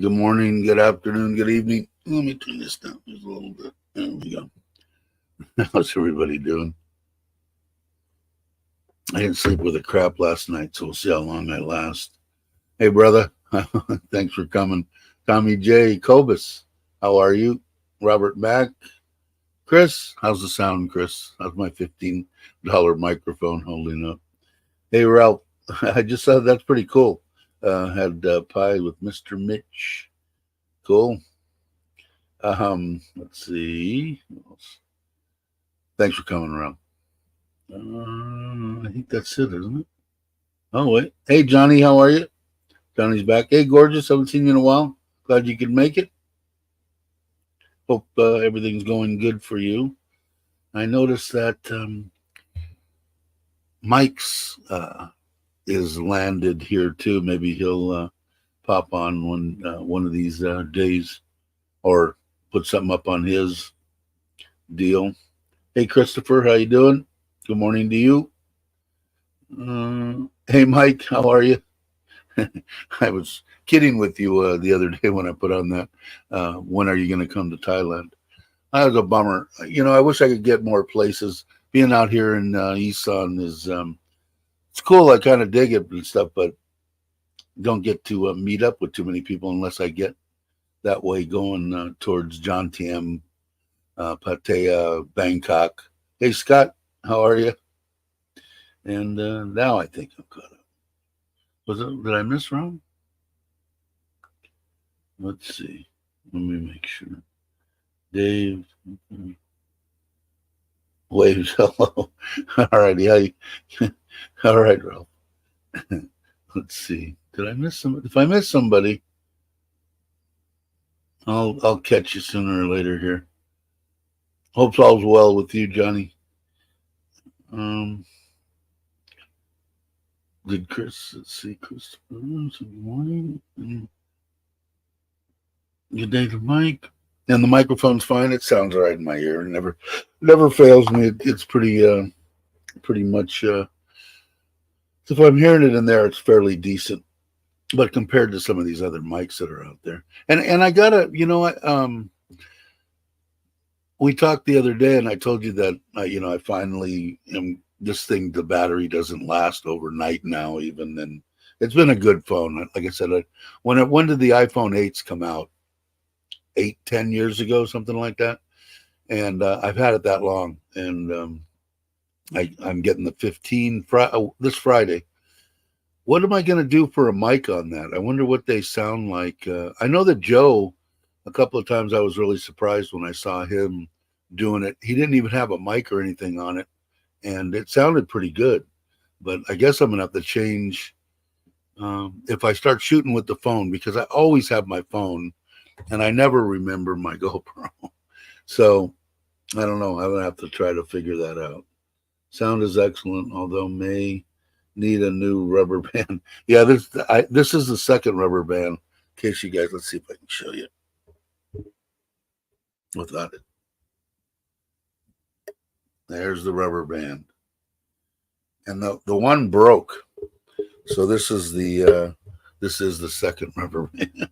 good morning, good afternoon, good evening. Let me turn this down just a little bit. There we go. How's everybody doing? I didn't sleep with a crap last night, so we'll see how long I last. Hey, brother. Thanks for coming. Tommy J. Cobus, how are you? Robert Mack. Chris, how's the sound, Chris? How's my $15 microphone holding up? Hey, Ralph. I just thought that's pretty cool. Had pie with Mr. Mitch. Cool. Let's see. Thanks for coming around. I think that's it, isn't it? Oh, wait. Hey, Johnny, how are you? Johnny's back. Hey, gorgeous. Haven't seen you in a while. Glad you could make it. Hope everything's going good for you. I noticed that Mike's is landed here too. Maybe he'll pop on one of these days, or put something up on his deal. Hey, Christopher, how you doing? Good morning to you. Hey, Mike, how are you? I was kidding with you the other day when I put on that. When are you going to come to Thailand? That was a bummer. I wish I could get more places. Being out here in Isan is it's cool. I kind of dig it and stuff, but don't get to meet up with too many people unless I get that way going towards Jomtien, Pattaya, Bangkok. Hey, Scott, how are you? And now I think I'm caught up. Did I miss wrong? Let's see. Let me make sure. Dave. Waves, hello. All righty. All right, Ralph. Let's see. Did I miss somebody? If I miss somebody, I'll catch you sooner or later here. Hope all's well with you, Johnny. Did Chris? Let's see, Christopher. Good morning. Good day to Mike. And the microphone's fine. It sounds all right in my ear. It never fails me. It's pretty much. If I'm hearing it in there, it's fairly decent. But compared to some of these other mics that are out there, and I gotta, we talked the other day, and I told you that I finally am. This thing, the battery doesn't last overnight now, even, and it's been a good phone. Like I said, when did the iPhone 8s come out? 8-10 years ago, something like that. And I've had it that long, and I'm getting the 15 this Friday. What am I going to do for a mic on that? I wonder what they sound like. I know that Joe, a couple of times I was really surprised when I saw him doing it. He didn't even have a mic or anything on it, and it sounded pretty good. But I guess I'm going to have to change if I start shooting with the phone, because I always have my phone, and I never remember my GoPro. So I don't know. I'm going to have to try to figure that out. Sound is excellent, although may need a new rubber band. Yeah, this is the second rubber band. In case you guys, let's see if I can show you without it. There's the rubber band, and the one broke. So this is the second rubber band.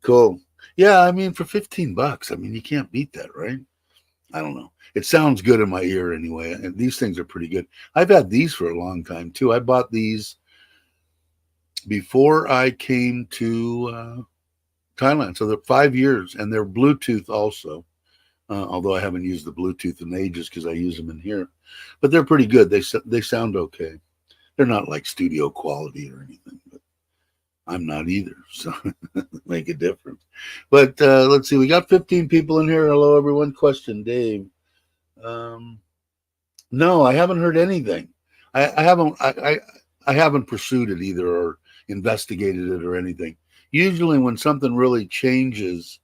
Cool. Yeah, I mean, for $15, I mean, you can't beat that, right? I don't know. It sounds good in my ear anyway, and these things are pretty good. I've had these for a long time too. I bought these before I came to Thailand, so they're 5 years, and they're Bluetooth also. Although I haven't used the Bluetooth in ages because I use them in here, but they're pretty good. They sound okay. They're not like studio quality or anything, but I'm not either, so make a difference. But let's see, we got 15 people in here. Hello, everyone. Question, Dave. No, I haven't heard anything. I haven't pursued it either, or investigated it or anything. Usually, when something really changes,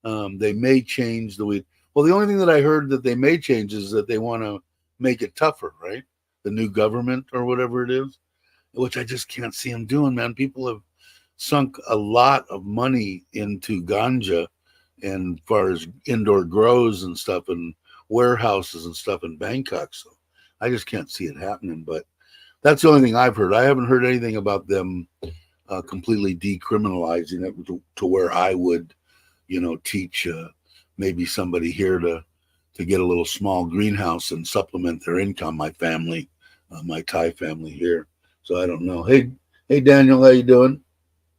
they may change the way. Well, the only thing that I heard that they may change is that they want to make it tougher, right? The new government or whatever it is, which I just can't see them doing, man. People have sunk a lot of money into ganja, and as far as indoor grows and stuff, and warehouses and stuff in Bangkok. So I just can't see it happening. But That's the only thing I've heard. I haven't heard anything about them completely decriminalizing it to where I would, teach maybe somebody here to get a little small greenhouse and supplement their income. My family, my Thai family here. So I don't know. Hey, Daniel, how you doing?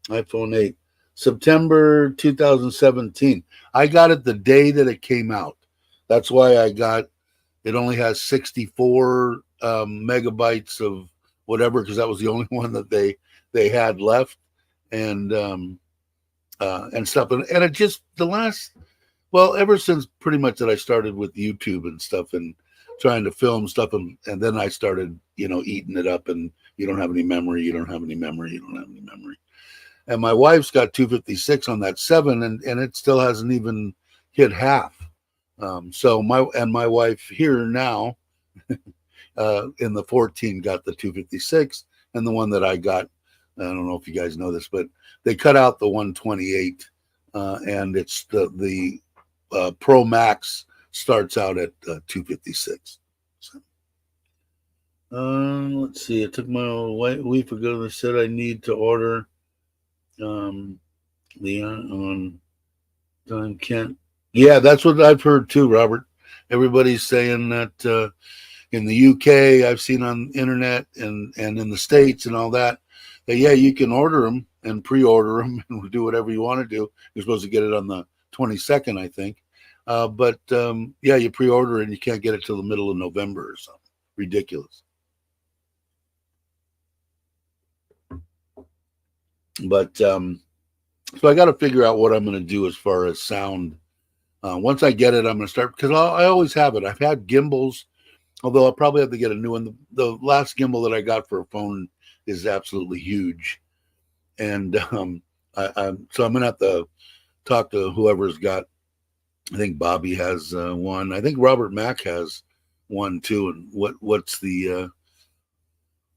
iPhone 8, September 2017. I got it the day that it came out. That's why I got it. Only has 64 megabytes of whatever, because that was the only one that they had left, and stuff. And it just ever since pretty much that I started with YouTube and stuff and trying to film stuff, and then I started eating it up, and you don't have any memory, you don't have any memory, you don't have any memory. And my wife's got 256 on that 7, and it still hasn't even hit half. So my wife here now in the 14 got the 256, and the one that I got, I don't know if you guys know this, but they cut out the 128, and it's the Pro Max starts out at 256. So, let's see. It took my wife ago. They said I need to order Leon on Don Kent. Yeah, that's what I've heard too, Robert. Everybody's saying that in the UK, I've seen on the internet and in the States and all that, yeah, you can order them and pre-order them and do whatever you want to do. You're supposed to get it on the 22nd, I think. But yeah, you pre-order it and you can't get it till the middle of November or something. Ridiculous. But so I got to figure out what I'm going to do as far as sound. Once I get it, I'm going to start, because I always have it. I've had gimbals, although I'll probably have to get a new one. The last gimbal that I got for a phone is absolutely huge. And so I'm going to have to talk to whoever's got, I think Bobby has one. I think Robert Mack has one too. And what's the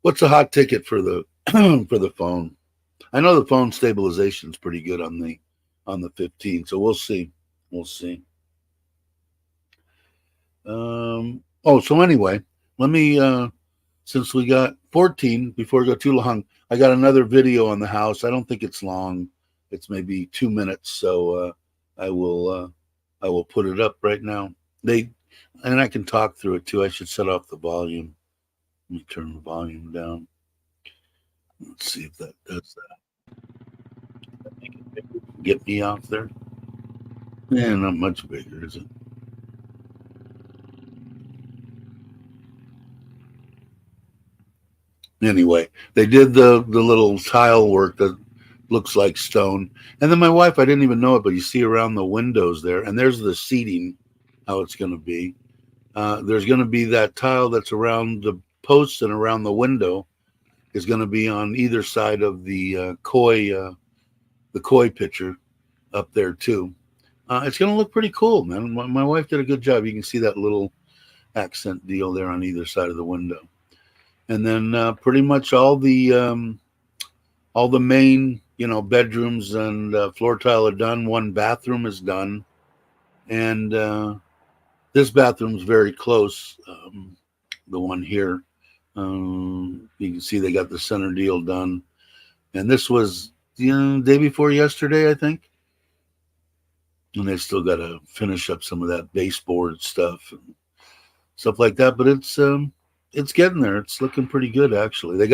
hot ticket for the for the phone? I know the phone stabilization is pretty good on the 15, so we'll see. We'll see. So anyway, let me since we got 14, before we go too long, I got another video on the house. I don't think it's long. It's maybe 2 minutes, so I will put it up right now. And I can talk through it too. I should set off the volume. Let me turn the volume down. Let's see if that does that. Get me off there. Yeah, not much bigger, is it? Anyway, they did the little tile work that looks like stone. And then my wife, I didn't even know it, but you see around the windows there, and there's the seating, how it's going to be. There's going to be that tile that's around the posts and around the window is going to be on either side of the koi picture up there too. It's going to look pretty cool, man. My wife did a good job. You can see that little accent deal there on either side of the window. And then pretty much all the main, bedrooms and floor tile are done. One bathroom is done. And this bathroom's very close, the one here. You can see they got the center deal done. And this was the day before yesterday, I think. And they still got to finish up some of that baseboard stuff and stuff like that. But it's getting there. It's looking pretty good, actually. They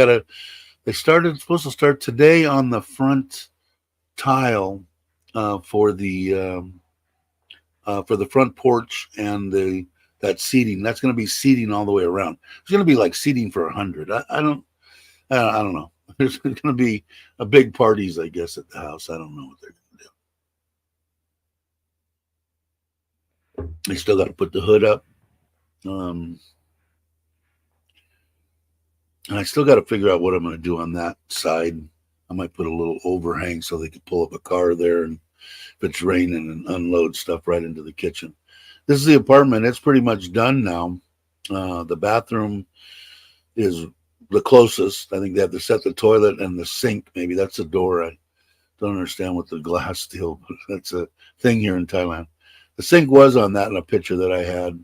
supposed to start today on the front tile for the front porch and that seating. That's going to be seating all the way around. It's going to be like seating for 100. I don't know. There's going to be a big parties, I guess, at the house. I don't know what they're going to do. They still got to put the hood up. And I still got to figure out what I'm going to do on that side. I might put a little overhang so they can pull up a car there, and if it's raining, and unload stuff right into the kitchen. This is the apartment. It's pretty much done now. The bathroom is the closest. I think they have to set the toilet and the sink. Maybe that's a door. I don't understand what the glass deal, but that's a thing here in Thailand. The sink was on that in a picture that I had.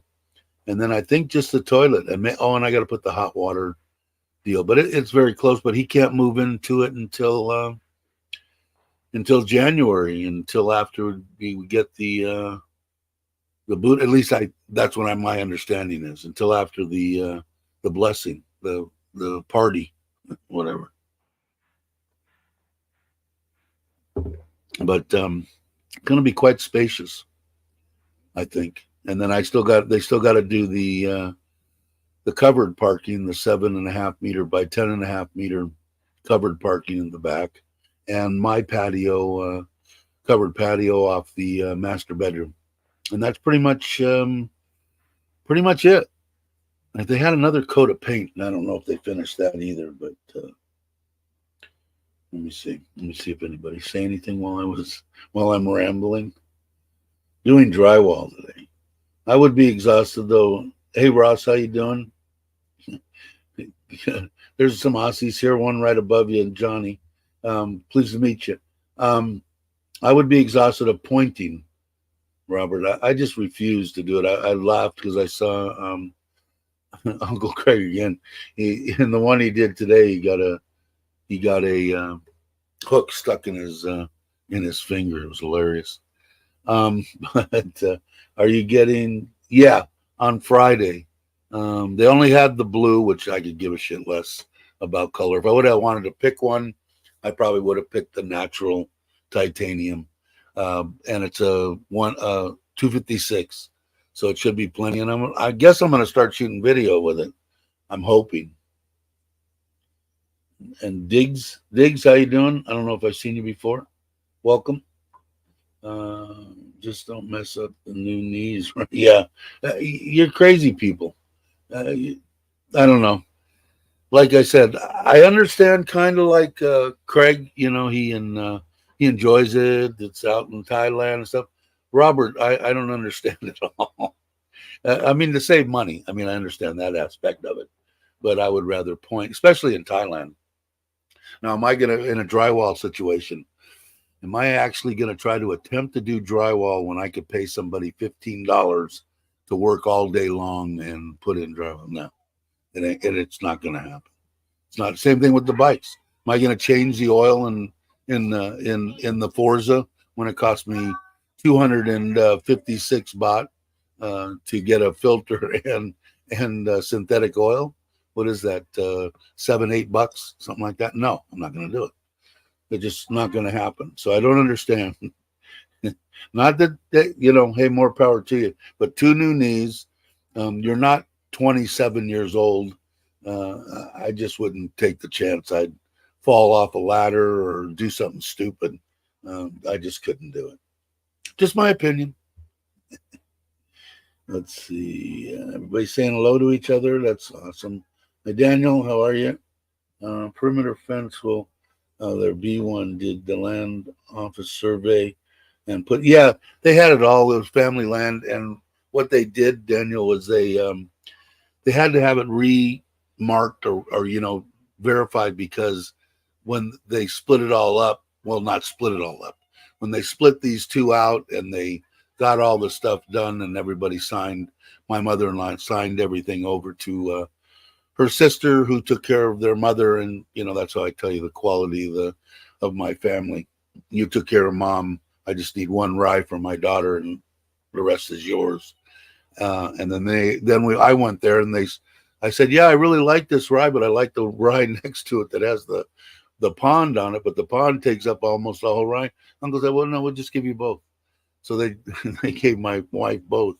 And then I think just the toilet. And I got to put the hot water deal. But it's very close. But he can't move into it until January, until after we get the boot. At least that's what my understanding is. Until after the blessing, the party, whatever. But going to be quite spacious, I think. And then they still got to do the covered parking, the 7.5 meter by 10.5 meter covered parking in the back, and my patio, covered patio off the master bedroom, and that's pretty much it. Like, they had another coat of paint, and I don't know if they finished that either. But let me see. Let me see if anybody say anything while I'm rambling. Doing drywall today. I would be exhausted though. Hey Ross, how you doing? There's some Aussies here, one right above you, and Johnny. Pleased to meet you. I would be exhausted of pointing, Robert. I just refused to do it. I laughed because I saw Uncle Craig again. In the one he did today, he got a hook stuck in his finger. It was hilarious. But are you getting? Yeah, on Friday. They only had the blue, which I could give a shit less about color. If I would have wanted to pick one, I probably would have picked the natural titanium, and it's a 256, so it should be plenty. And I guess I'm going to start shooting video with it. I'm hoping. And Diggs, how you doing? I don't know if I've seen you before. Welcome. Just don't mess up the new knees. Yeah, you're crazy people. I don't know. Like I said, I understand kind of like Craig. You know, he enjoys it. It's out in Thailand and stuff. Robert, I don't understand it all. I mean, to save money. I mean, I understand that aspect of it, but I would rather point, especially in Thailand. Now, am I gonna in a drywall situation? Am I actually going to try to attempt to do drywall when I could pay somebody $15 to work all day long and put in drywall? No, it's not going to happen. It's not the same thing with the bikes. Am I going to change the oil in the Forza when it cost me 256 baht to get a filter and synthetic oil? What is that? $7-8, something like that? No, I'm not going to do it. It's just not going to happen. So I don't understand. Not that, hey, more power to you. But 2 new knees. You're not 27 years old. I just wouldn't take the chance. I'd fall off a ladder or do something stupid. I just couldn't do it. Just my opinion. Let's see. Everybody saying hello to each other. That's awesome. Hey, Daniel, how are you? Perimeter fence will... their B1 did the land office survey and they had it all. It was family land, and what they did, Daniel, was they had to have it remarked or verified, because when they split it all up, well, not split it all up, when they split these two out and they got all the stuff done and everybody signed, my mother-in-law signed everything over to her sister, who took care of their mother. And that's how I tell you the quality of my family. You took care of mom. I just need one rye for my daughter, and the rest is yours. And then I went there, and I said, yeah, I really like this rye, but I like the rye next to it that has the pond on it, but the pond takes up almost the whole rye. Uncle said, well, no, we'll just give you both. So they gave my wife both.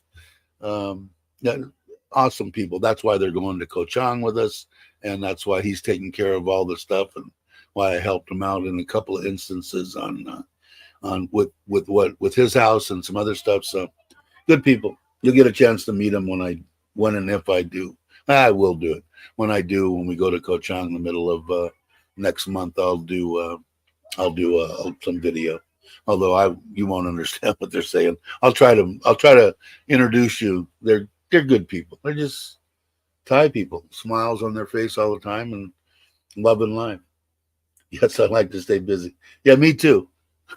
Awesome people. That's why they're going to Koh Chang with us, and that's why he's taking care of all the stuff, and why I helped him out in a couple of instances with his house and some other stuff. So good people. You'll get a chance to meet them when and if I do. I will do it when we go to Koh Chang in the middle of next month. I'll do some video. Although you won't understand what they're saying. I'll try to introduce you. They're good people. They're just Thai people. Smiles on their face all the time and loving life. Yes, I like to stay busy. Yeah, me too.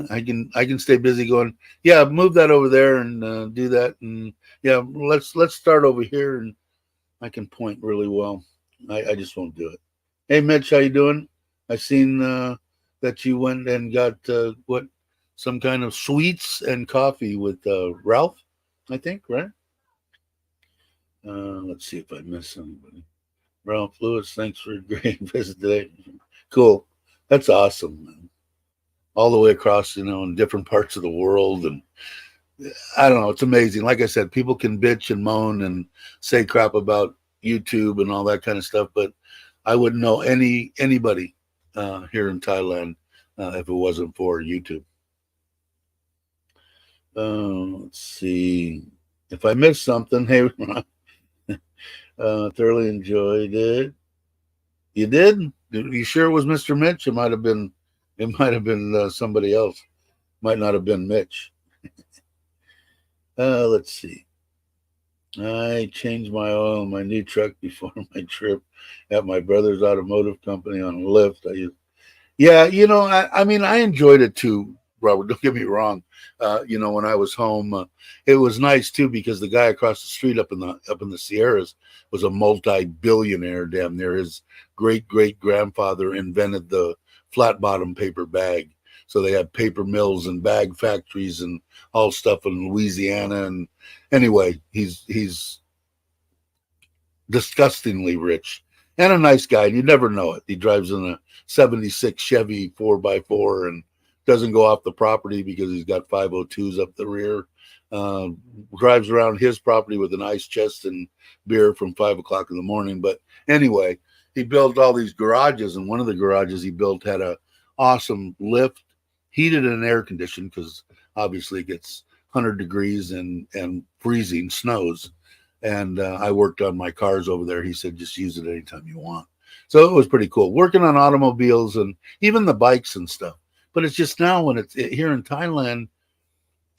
I can stay busy going, yeah, move that over there and do that. And yeah, let's start over here. And I can point really well. I just won't do it. Hey, Mitch, how you doing? I seen that you went and got what some kind of sweets and coffee with Ralph, I think, right? Let's see if I missed somebody. Ralph Lewis, thanks for a great visit today. Cool. That's awesome, man. All the way across, in different parts of the world. And I don't know, it's amazing. Like I said, people can bitch and moan and say crap about YouTube and all that kind of stuff, but I wouldn't know anybody here in Thailand if it wasn't for YouTube. Let's see. If I missed something, hey, thoroughly enjoyed it. You did? You sure it was Mr. Mitch? It might have been. It might have been somebody else. Might not have been Mitch. Let's see. I changed my oil in my new truck before my trip at my brother's automotive company on a lift. Yeah, I mean, I enjoyed it too, Robert. Don't get me wrong. When I was home, it was nice too because the guy across the street up in the Sierras was a multi-billionaire. Damn near his great grandfather invented the flat bottom paper bag. So they had paper mills and bag factories and all stuff in Louisiana. And anyway, he's disgustingly rich and a nice guy. And you never know it. He drives in a 76 Chevy 4x4 and doesn't go off the property because he's got 502s up the rear. Drives around his property with an ice chest and beer from 5 o'clock in the morning. But anyway, he built all these garages, and one of the garages he built had a awesome lift, heated and air conditioned because obviously it gets 100 degrees and freezing snows. And I worked on my cars over there. He said, just use it anytime you want. So it was pretty cool working on automobiles and even the bikes and stuff. But it's just now when it's here in Thailand,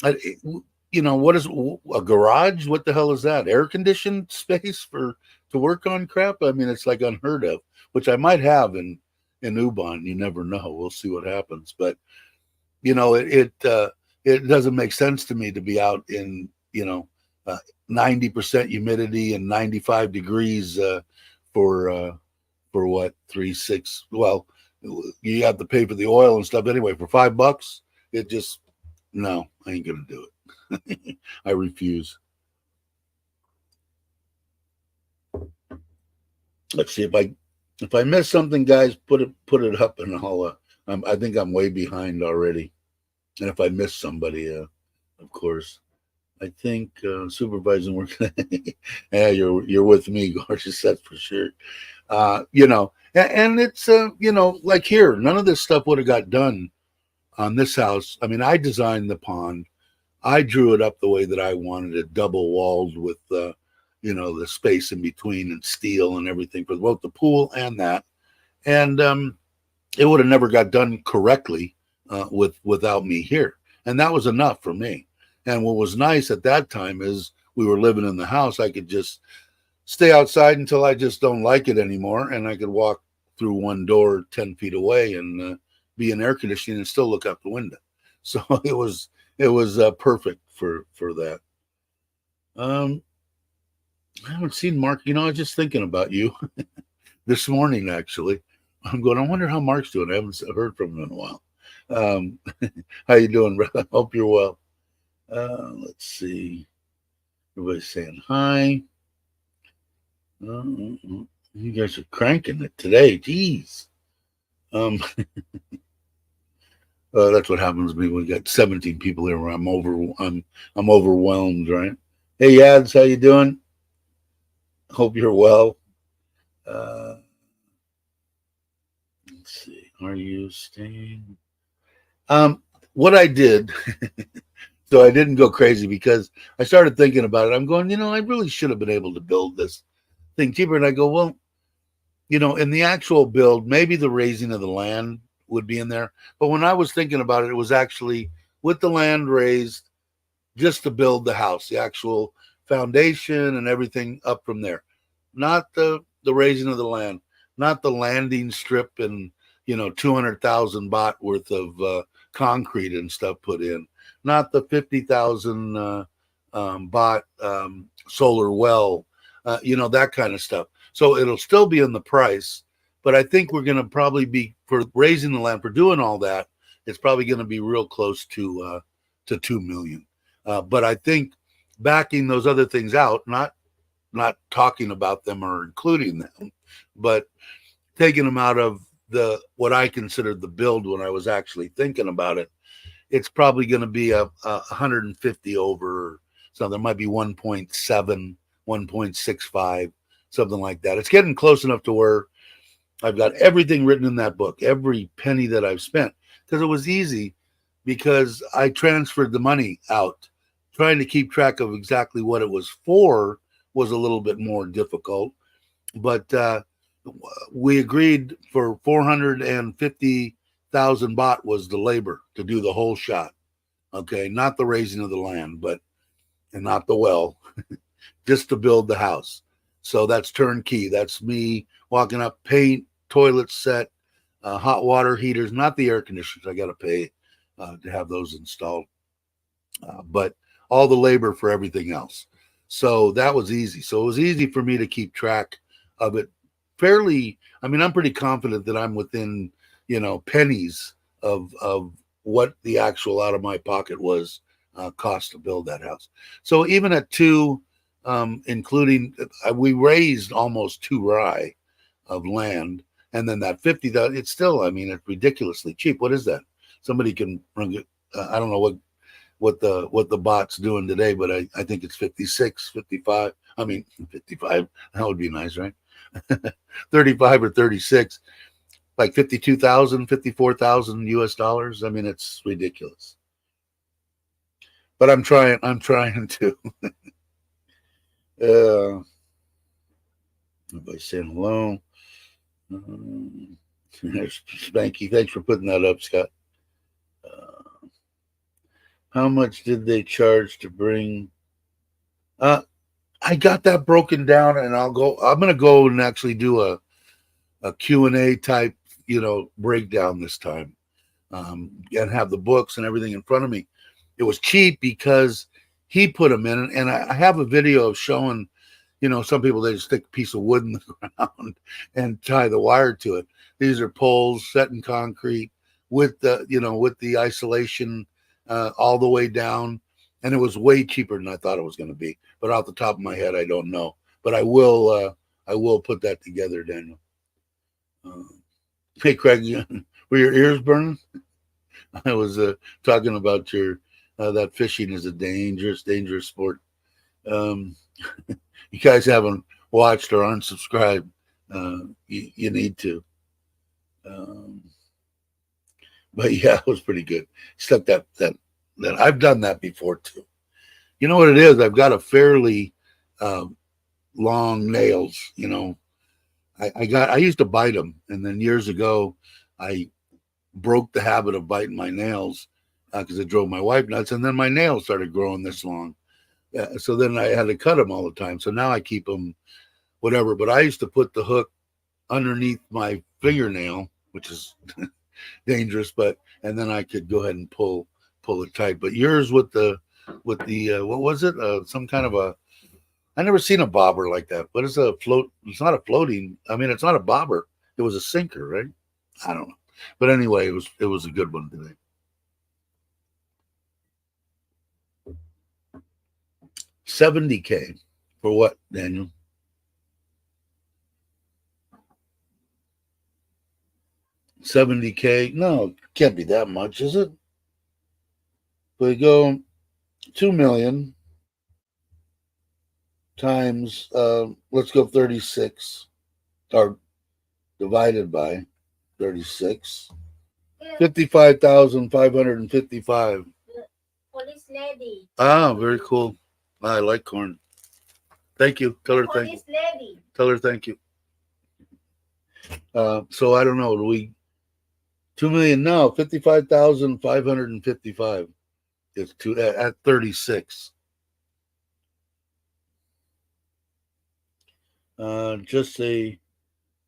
what is a garage? What the hell is that? Air conditioned space to work on crap? I mean, it's like unheard of, which I might have in Ubon. You never know. We'll see what happens. But it doesn't make sense to me to be out in 90% humidity and 95 degrees for what 3 6. Well, you have to pay for the oil and stuff anyway. For $5, it just no, I ain't gonna do it. I refuse. Let's see if I miss something, guys. Put it up, and I think I'm way behind already. And if I miss somebody, of course. I think supervising work. Yeah, you're with me, gorgeous. That's for sure. And it's like here, none of this stuff would have got done on this house. I mean, I designed the pond. I drew it up the way that I wanted it, double walled with the space in between and steel and everything for both the pool and that. And it would have never got done correctly without me here, and that was enough for me. And what was nice at that time is we were living in the house. I could just stay outside until I just don't like it anymore. And I could walk through one door 10 feet away and be in air conditioning and still look out the window. So it was perfect for that. I haven't seen Mark. I was just thinking about you this morning, actually. I'm going, I wonder how Mark's doing. I haven't heard from him in a while. How you doing, brother? Hope you're well. Let's see. Everybody's saying hi. You guys are cranking it today. Jeez. That's what happens to me when we got 17 people here. Where I'm overwhelmed, right? Hey, Yads, how you doing? Hope you're well. Let's see. Are you staying? What I did. So I didn't go crazy because I started thinking about it. I'm going, I really should have been able to build this thing cheaper. And I go, well, in the actual build, maybe the raising of the land would be in there. But when I was thinking about it, it was actually with the land raised just to build the house, the actual foundation and everything up from there. Not the raising of the land, not the landing strip and, 200,000 baht worth of concrete and stuff put in. Not the 50,000 baht solar well, that kind of stuff. So it'll still be in the price, But I think we're going to probably be, for raising the land, for doing all that, it's probably going to be real close to 2 million. But I think backing those other things out, not talking about them or including them, but taking them out of the what I considered the build when I was actually thinking about it, it's probably going to be a 150 over. So there might be 1.7, 1.65, something like that. It's getting close enough to where I've got everything written in that book, every penny that I've spent, because it was easy because I transferred the money out. Trying to keep track of exactly what it was for was a little bit more difficult, but we agreed for 450,000 baht was the labor to do the whole shot. Okay, not the raising of the land, and not the well, just to build the house. So that's turnkey. That's me walking up, paint, toilet set, hot water heaters, not the air conditioners. I got to pay to have those installed, but all the labor for everything else. So that was easy. So it was easy for me to keep track of it fairly. I mean, I'm pretty confident that I'm within, pennies of what the actual out of my pocket was cost to build that house. So even at two, including, we raised almost 2 rai of land, and then that 50,000, it's still, I mean, it's ridiculously cheap. What is that? Somebody can bring it. I don't know what the bot's doing today, but I think it's 56, 55. I mean, 55, that would be nice, right? 35 or 36, like 52,000, 54,000 US dollars. I mean, it's ridiculous. But I'm trying to. Everybody saying hello. There's Spanky. Thanks for putting that up, Scott. How much did they charge to bring? I got that broken down, and I'm going to go and actually do a Q&A type, breakdown this time, and have the books and everything in front of me. It was cheap because he put them in, and I have a video of showing, some people, they just stick a piece of wood in the ground and tie the wire to it. These are poles set in concrete with the isolation all the way down, and it was way cheaper than I thought it was going to be. But off the top of my head, I don't know. But I will put that together, Daniel. Hey, Craig, were your ears burning? I was talking about your that fishing is a dangerous sport. You guys haven't watched or aren't subscribed, you need to. But yeah, it was pretty good. Stuck that I've done that before too. You know what it is? I've got a fairly long nails. I used to bite them, and then years ago, I broke the habit of biting my nails because it drove my wife nuts, and then my nails started growing this long. So then I had to cut them all the time. So now I keep them whatever. But I used to put the hook underneath my fingernail, which is dangerous, and then I could go ahead and pull it tight. But yours with the what was it? Some kind of a, I never seen a bobber like that. What is a float? It's not a floating. I mean, it's not a bobber. It was a sinker, right? I don't know. But anyway, it was a good one today. $70K for what, Daniel? $70K? No, it can't be that much, is it? We go 2 million times, let's go 36, or divided by 36. 55,555. Police lady. Ah, very cool. I like corn. Thank you. Tell her thank you. Lady. Tell her thank you. So I don't know. Do we 2 million now? 55,555 is at 36. Just a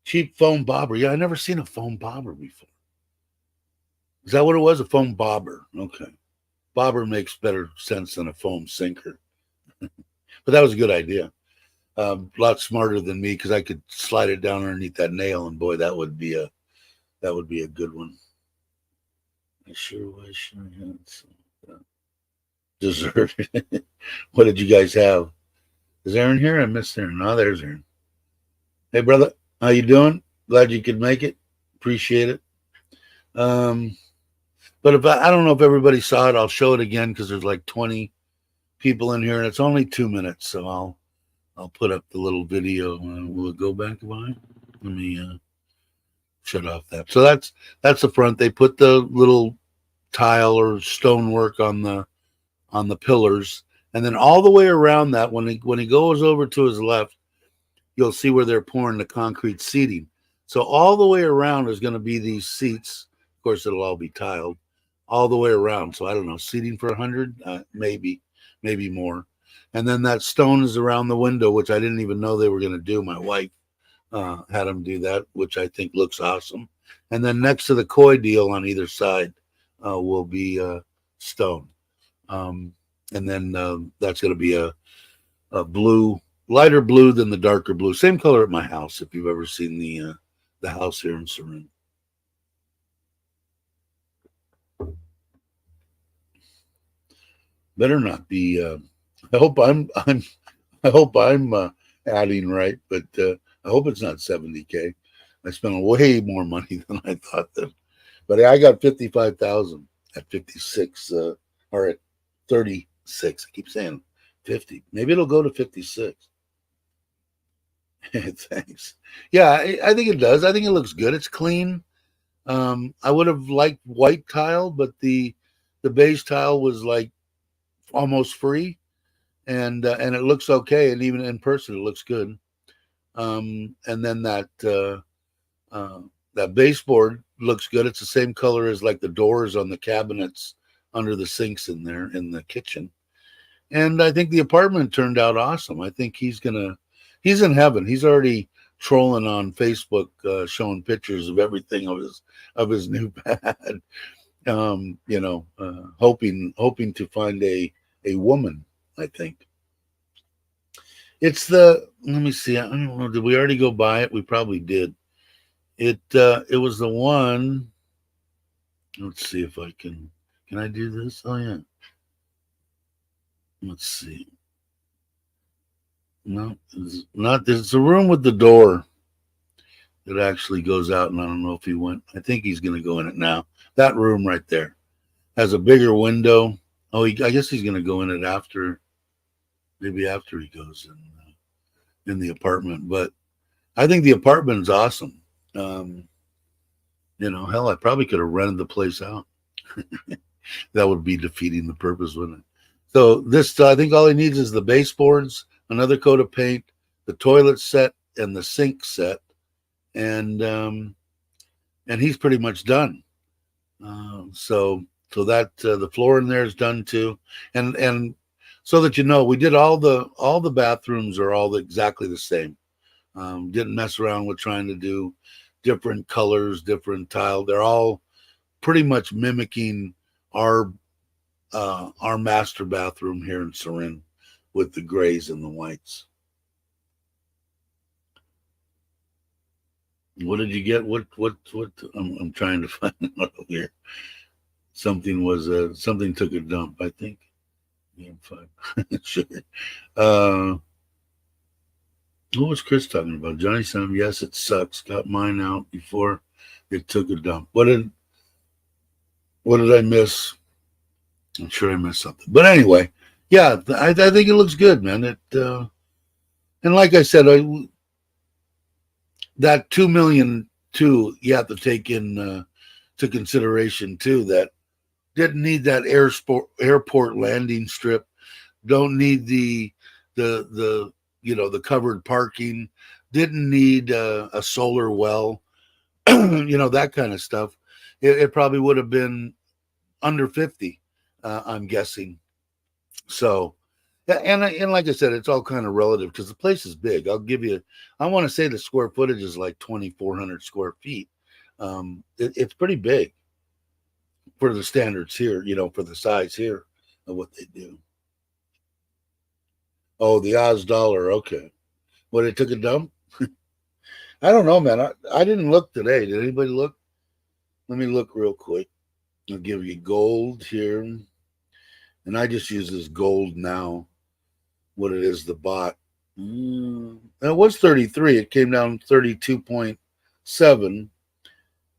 cheap foam bobber. Yeah, I never seen a foam bobber before. Is that what it was? A foam bobber. Okay. Bobber makes better sense than a foam sinker. But that was a good idea. A lot smarter than me because I could slide it down underneath that nail, and boy, that would be a good one. I sure wish I had some dessert. What did you guys have? Is Aaron here? I missed Aaron. Oh, there's Aaron. Hey, brother, how you doing? Glad you could make it. Appreciate it. Um, but if I don't know if everybody saw it, I'll show it again because there's like 20 people in here, and it's only 2 minutes, so I'll put up the little video. Will it go back by? Let me shut off that. So that's the front. They put the little tile or stonework on the pillars, and then all the way around that, when he goes over to his left, you'll see where they're pouring the concrete seating. So all the way around is going to be these seats. Of course, it'll all be tiled all the way around. So I don't know, seating for 100, maybe more. And then that stone is around the window, which I didn't even know they were going to do. My wife had them do that, which I think looks awesome. And then next to the koi deal on either side will be stone. Um, and then that's going to be a blue, lighter blue than the darker blue. Same color at my house. If you've ever seen the house here in Surin. Better not be. I hope I'm. I hope I'm adding right, but I hope it's not 70K. I spent way more money than I thought that. But I got 55,000 at 56 or at 36. I keep saying 50. Maybe it'll go to 56. Thanks. Yeah, I think it does. I think it looks good. It's clean. I would have liked white tile, but the beige tile was like almost free, and it looks okay. And even in person, it looks good. And then that baseboard looks good. It's the same color as like the doors on the cabinets under the sinks in there in the kitchen. And I think the apartment turned out awesome. I think he's in heaven. He's already trolling on Facebook, showing pictures of everything of his new pad. Hoping to find a woman. I think it's the. Let me see. I don't know. Did we already go by it? We probably did. It was the one. Let's see if I can. Can I do this? Oh yeah. Let's see. No, it's not. It's a room with the door that actually goes out, and I don't know if he went. I think he's going to go in it now. That room right there has a bigger window. Oh, I guess he's going to go in it after, maybe after he goes in the apartment. But I think the apartment's awesome. Hell, I probably could have rented the place out. That would be defeating the purpose, wouldn't it? So this, I think all he needs is the baseboards, another coat of paint, the toilet set, and the sink set, and he's pretty much done. So that the floor in there is done too, and so that we did all the bathrooms are all exactly the same. Didn't mess around with trying to do different colors, different tile. They're all pretty much mimicking our master bathroom here in Surin with the grays and the whites. What did you get? What? I'm trying to find out here. Something took a dump, I think. Yeah, fine. Sure. What was Chris talking about? Johnny Sam, yes, it sucks. Got mine out before it took a dump. What did I miss? I'm sure I missed something. But anyway, yeah, I think it looks good, man. And like I said, that 2 million too, you have to take in to consideration too that didn't need that airport landing strip. Don't need the covered parking. Didn't need a solar well. That kind of stuff. It probably would have been under 50. I'm guessing. So, and like I said, it's all kind of relative because the place is big. I want to say the square footage is like 2,400 square feet. It's pretty big for the standards here, for the size here of what they do. Oh, the Oz dollar. Okay. What, it took a dump? I don't know, man. I didn't look today. Did anybody look? Let me look real quick. I'll give you gold here. And I just use this gold now. What it is, the bot. It was 33. It came down 32.7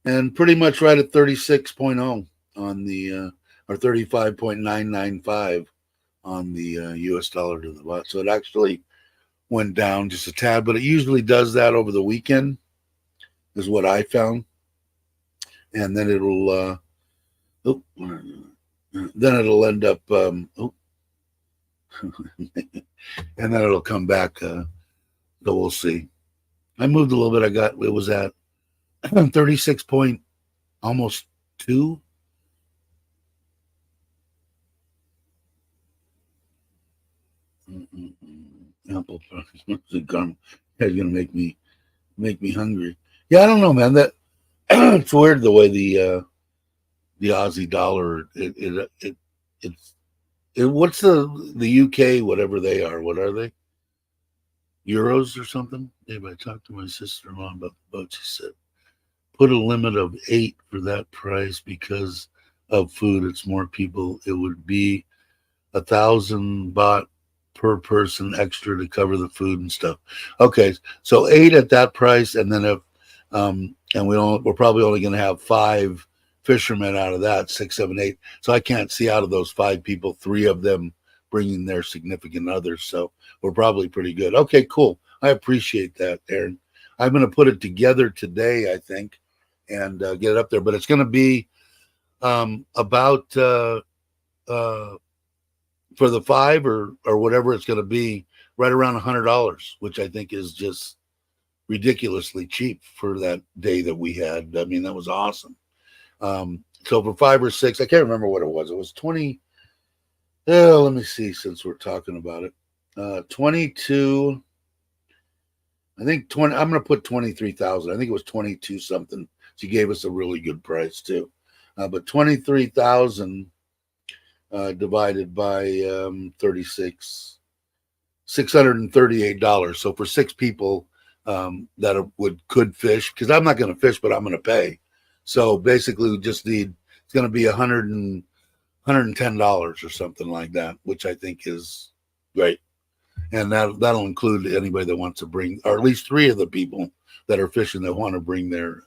and pretty much right at 36.0 on the, or 35.995 on the US dollar to the bot. So it actually went down just a tad, but it usually does that over the weekend, is what I found. And then it'll, then it'll end up, and then it'll come back. So we'll see. I moved a little bit. It was at 36 point almost 2. Apple is gonna make me hungry. Yeah, I don't know, man. That it's weird the way the Aussie dollar. It's what's the UK, whatever they are. What are they? Euros or something? Maybe I talked to my sister-in-law about the boat. She said, put a limit of 8 for that price because of food. It's more people. It would be 1,000 baht per person extra to cover the food and stuff. Okay, so 8 at that price, and then if and we're probably only going to have 5 fishermen out of that, 6, 7, 8. So I can't see out of those 5 people, 3 of them bringing their significant others. So we're probably pretty good. Okay, cool. I appreciate that, Aaron. I'm going to put it together today, I think, and get it up there. But it's going to be about for the 5 or whatever it's going to be, right around $100, which I think is just ridiculously cheap for that day that we had. I mean, that was awesome. So for 5 or 6, I can't remember what it was. It was 20. Let me see, since we're talking about it. 22. I think 20. I'm going to put 23,000. I think it was 22 something. She gave us a really good price too. But 23,000 divided by 36, $638. So for 6 people that could fish, because I'm not going to fish, but I'm going to pay. So basically, we just need, it's going to be $110 or something like that, which I think is great. And that'll include anybody that wants to bring, or at least 3 of the people that are fishing that want to bring their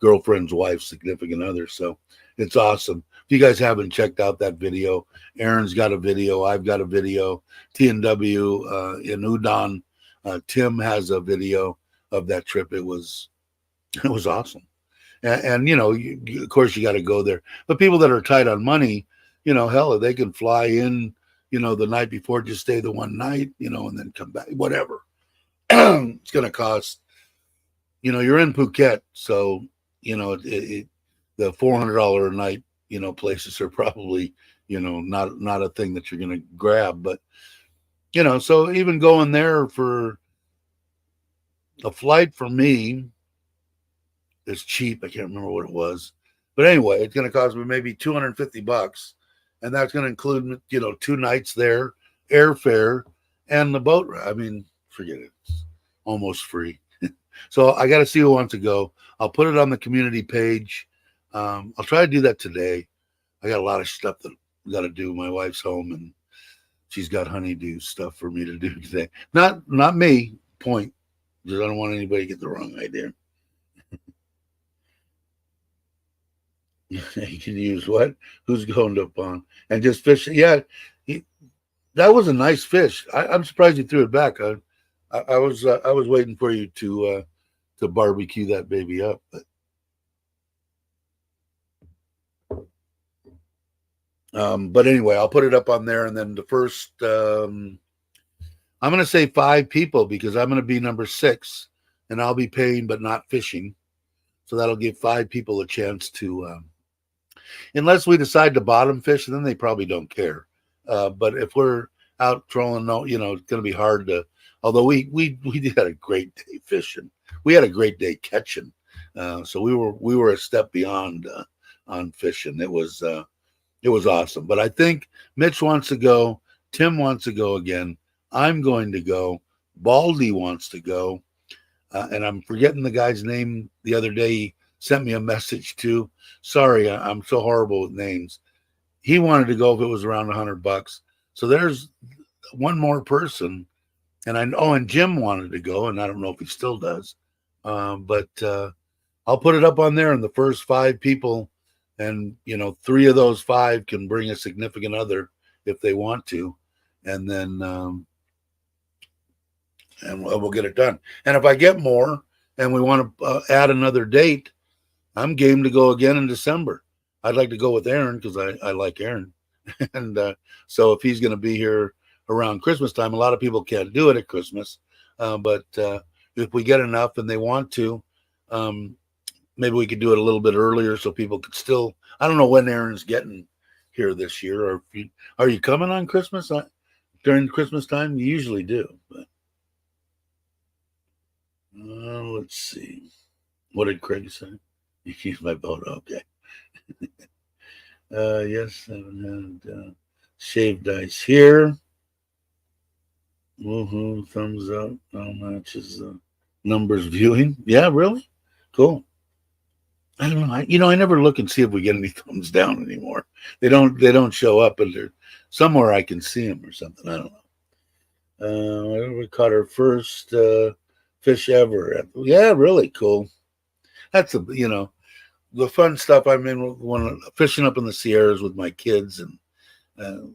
girlfriend's wife, significant other. So it's awesome. If you guys haven't checked out that video, Aaron's got a video, I've got a video, TNW in Udon, Tim has a video of that trip. It was awesome. And you know, of course, you got to go there. But people that are tight on money, you know, hell, they can fly in, you know, the night before, just stay the one night, you know, and then come back, whatever. It's going to cost, you know, you're in Phuket. So, you know, the $400 a night, you know, places are probably, you know, not a thing that you're going to grab. But, you know, so even going there for a flight for me, it's cheap. I can't remember what it was, but anyway, it's going to cost me maybe $250, and that's going to include, you know, 2 nights there, airfare, and the boat ride. I mean, forget it. It's almost free. So I got to see who wants to go. I'll put it on the community page. I'll try to do that today. I got a lot of stuff that we got to do. My wife's home, and she's got honeydew stuff for me to do today. Not me. Point. Because I don't want anybody to get the wrong idea. You can use what? Who's going to pond and just fish? Yeah, that was a nice fish. I'm surprised you threw it back. I was waiting for you to barbecue that baby up. But anyway, I'll put it up on there, and then the first I'm going to say 5 people because I'm going to be number 6, and I'll be paying but not fishing. So that'll give 5 people a chance to. Unless we decide to bottom fish, then they probably don't care. But if we're out trolling, no, you know, it's going to be hard to. Although we had a great day fishing, we had a great day catching. So we were a step beyond on fishing. It was awesome. But I think Mitch wants to go. Tim wants to go again. I'm going to go. Baldy wants to go, and I'm forgetting the guy's name. The other day he sent me a message too. Sorry, I'm so horrible with names. He wanted to go if it was around $100. So there's one more person, and and Jim wanted to go, and I don't know if he still does, but I'll put it up on there, and the first 5 people, and 3 of those 5 can bring a significant other if they want to, and then and we'll get it done. And if I get more, and we want to add another date, I'm game to go again in December. I'd like to go with Aaron because I like Aaron, and so if he's going to be here around Christmas time, a lot of people can't do it at Christmas, but if we get enough and they want to, maybe we could do it a little bit earlier so people could still. I don't know when Aaron's getting here this year, or if are you coming on Christmas during Christmas time? You usually do, but let's see. What did Craig say? You keep my vote, okay. Yes, I haven't had shaved ice here. Woohoo! Thumbs up. How much is the numbers viewing? Yeah, really? Cool. I don't know. I never look and see if we get any thumbs down anymore. They don't show up, but they're somewhere I can see them or something. I don't know. We caught our first fish ever. Yeah, really cool. That's the fun stuff. I mean, when fishing up in the Sierras with my kids and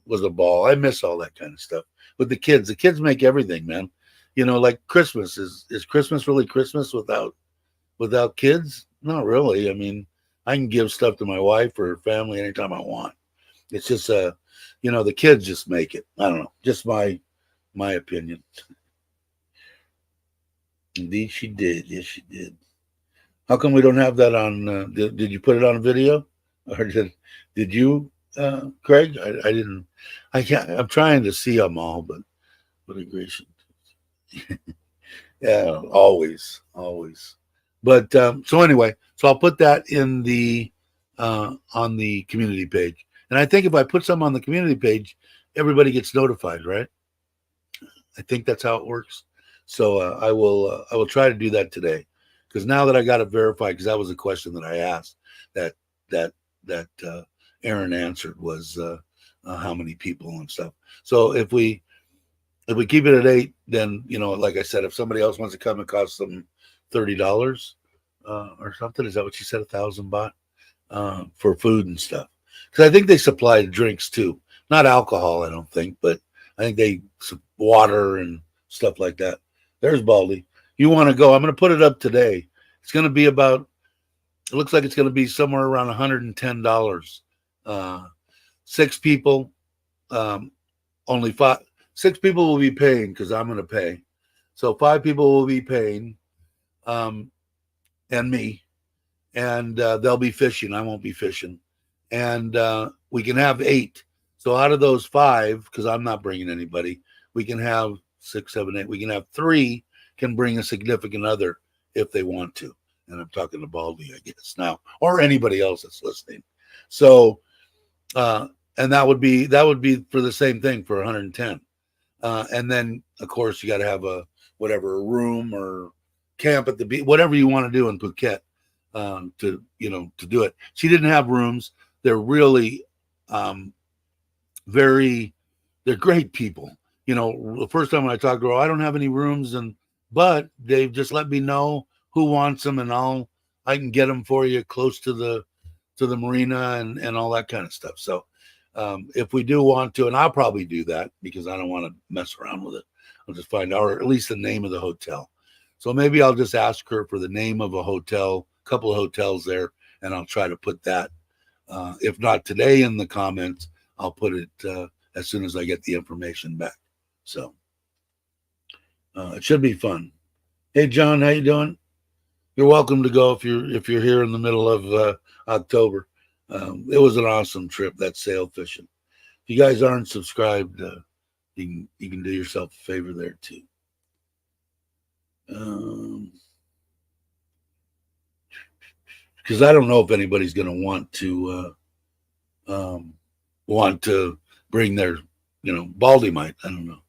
was a ball. I miss all that kind of stuff with the kids. The kids make everything, man. Like Christmas is Christmas really Christmas without kids? Not really. I mean, I can give stuff to my wife or family anytime I want. It's just the kids just make it. I don't know. Just my opinion. Indeed, she did. Yes, she did. How come we don't have that on? Did you put it on video, or did you, Craig? I didn't. I can't. I'm trying to see them all, but what a gracious. Yeah, always. But so anyway, so I'll put that in the on the community page, and I think if I put some on the community page, everybody gets notified, right? I think that's how it works. So I will try to do that today, because now that I got it verified, because that was a question that I asked that Aaron answered was how many people and stuff. So if we keep it at 8, then like I said, if somebody else wants to come, it costs them $30 or something. Is that what you said? 1,000 baht for food and stuff. Because I think they supply drinks too, not alcohol. I don't think, but I think they water and stuff like that. There's Baldy. You want to go? I'm going to put it up today. It's going to be about. It looks like it's going to be somewhere around $110. 6 people. Only 5. 6 people will be paying because I'm going to pay. So 5 people will be paying, and me, and they'll be fishing. I won't be fishing, and we can have 8. So out of those 5, because I'm not bringing anybody, we can have 6, 7, 8. We can have 3 can bring a significant other if they want to, and I'm talking to Baldy, I guess now, or anybody else that's listening. So, and that would be for the same thing for 110. And then, of course, you got to have a room or camp at the beach, whatever you want to do in Phuket to do it. She didn't have rooms. They're really they're great people. The first time when I talked to her, I don't have any rooms, but they've just let me know who wants them, and I can get them for you close to the marina and all that kind of stuff. So if we do want to, and I'll probably do that because I don't want to mess around with it. I'll just find out, or at least the name of the hotel. So maybe I'll just ask her for the name of a hotel, a couple of hotels there, and I'll try to put that. If not today in the comments, I'll put it as soon as I get the information back. So it should be fun. Hey, John, how you doing? You're welcome to go if you're here in the middle of October. It was an awesome trip, that sail fishing. If you guys aren't subscribed, you can do yourself a favor there too. Because I don't know if anybody's going to want to bring their, Baldy might. I don't know.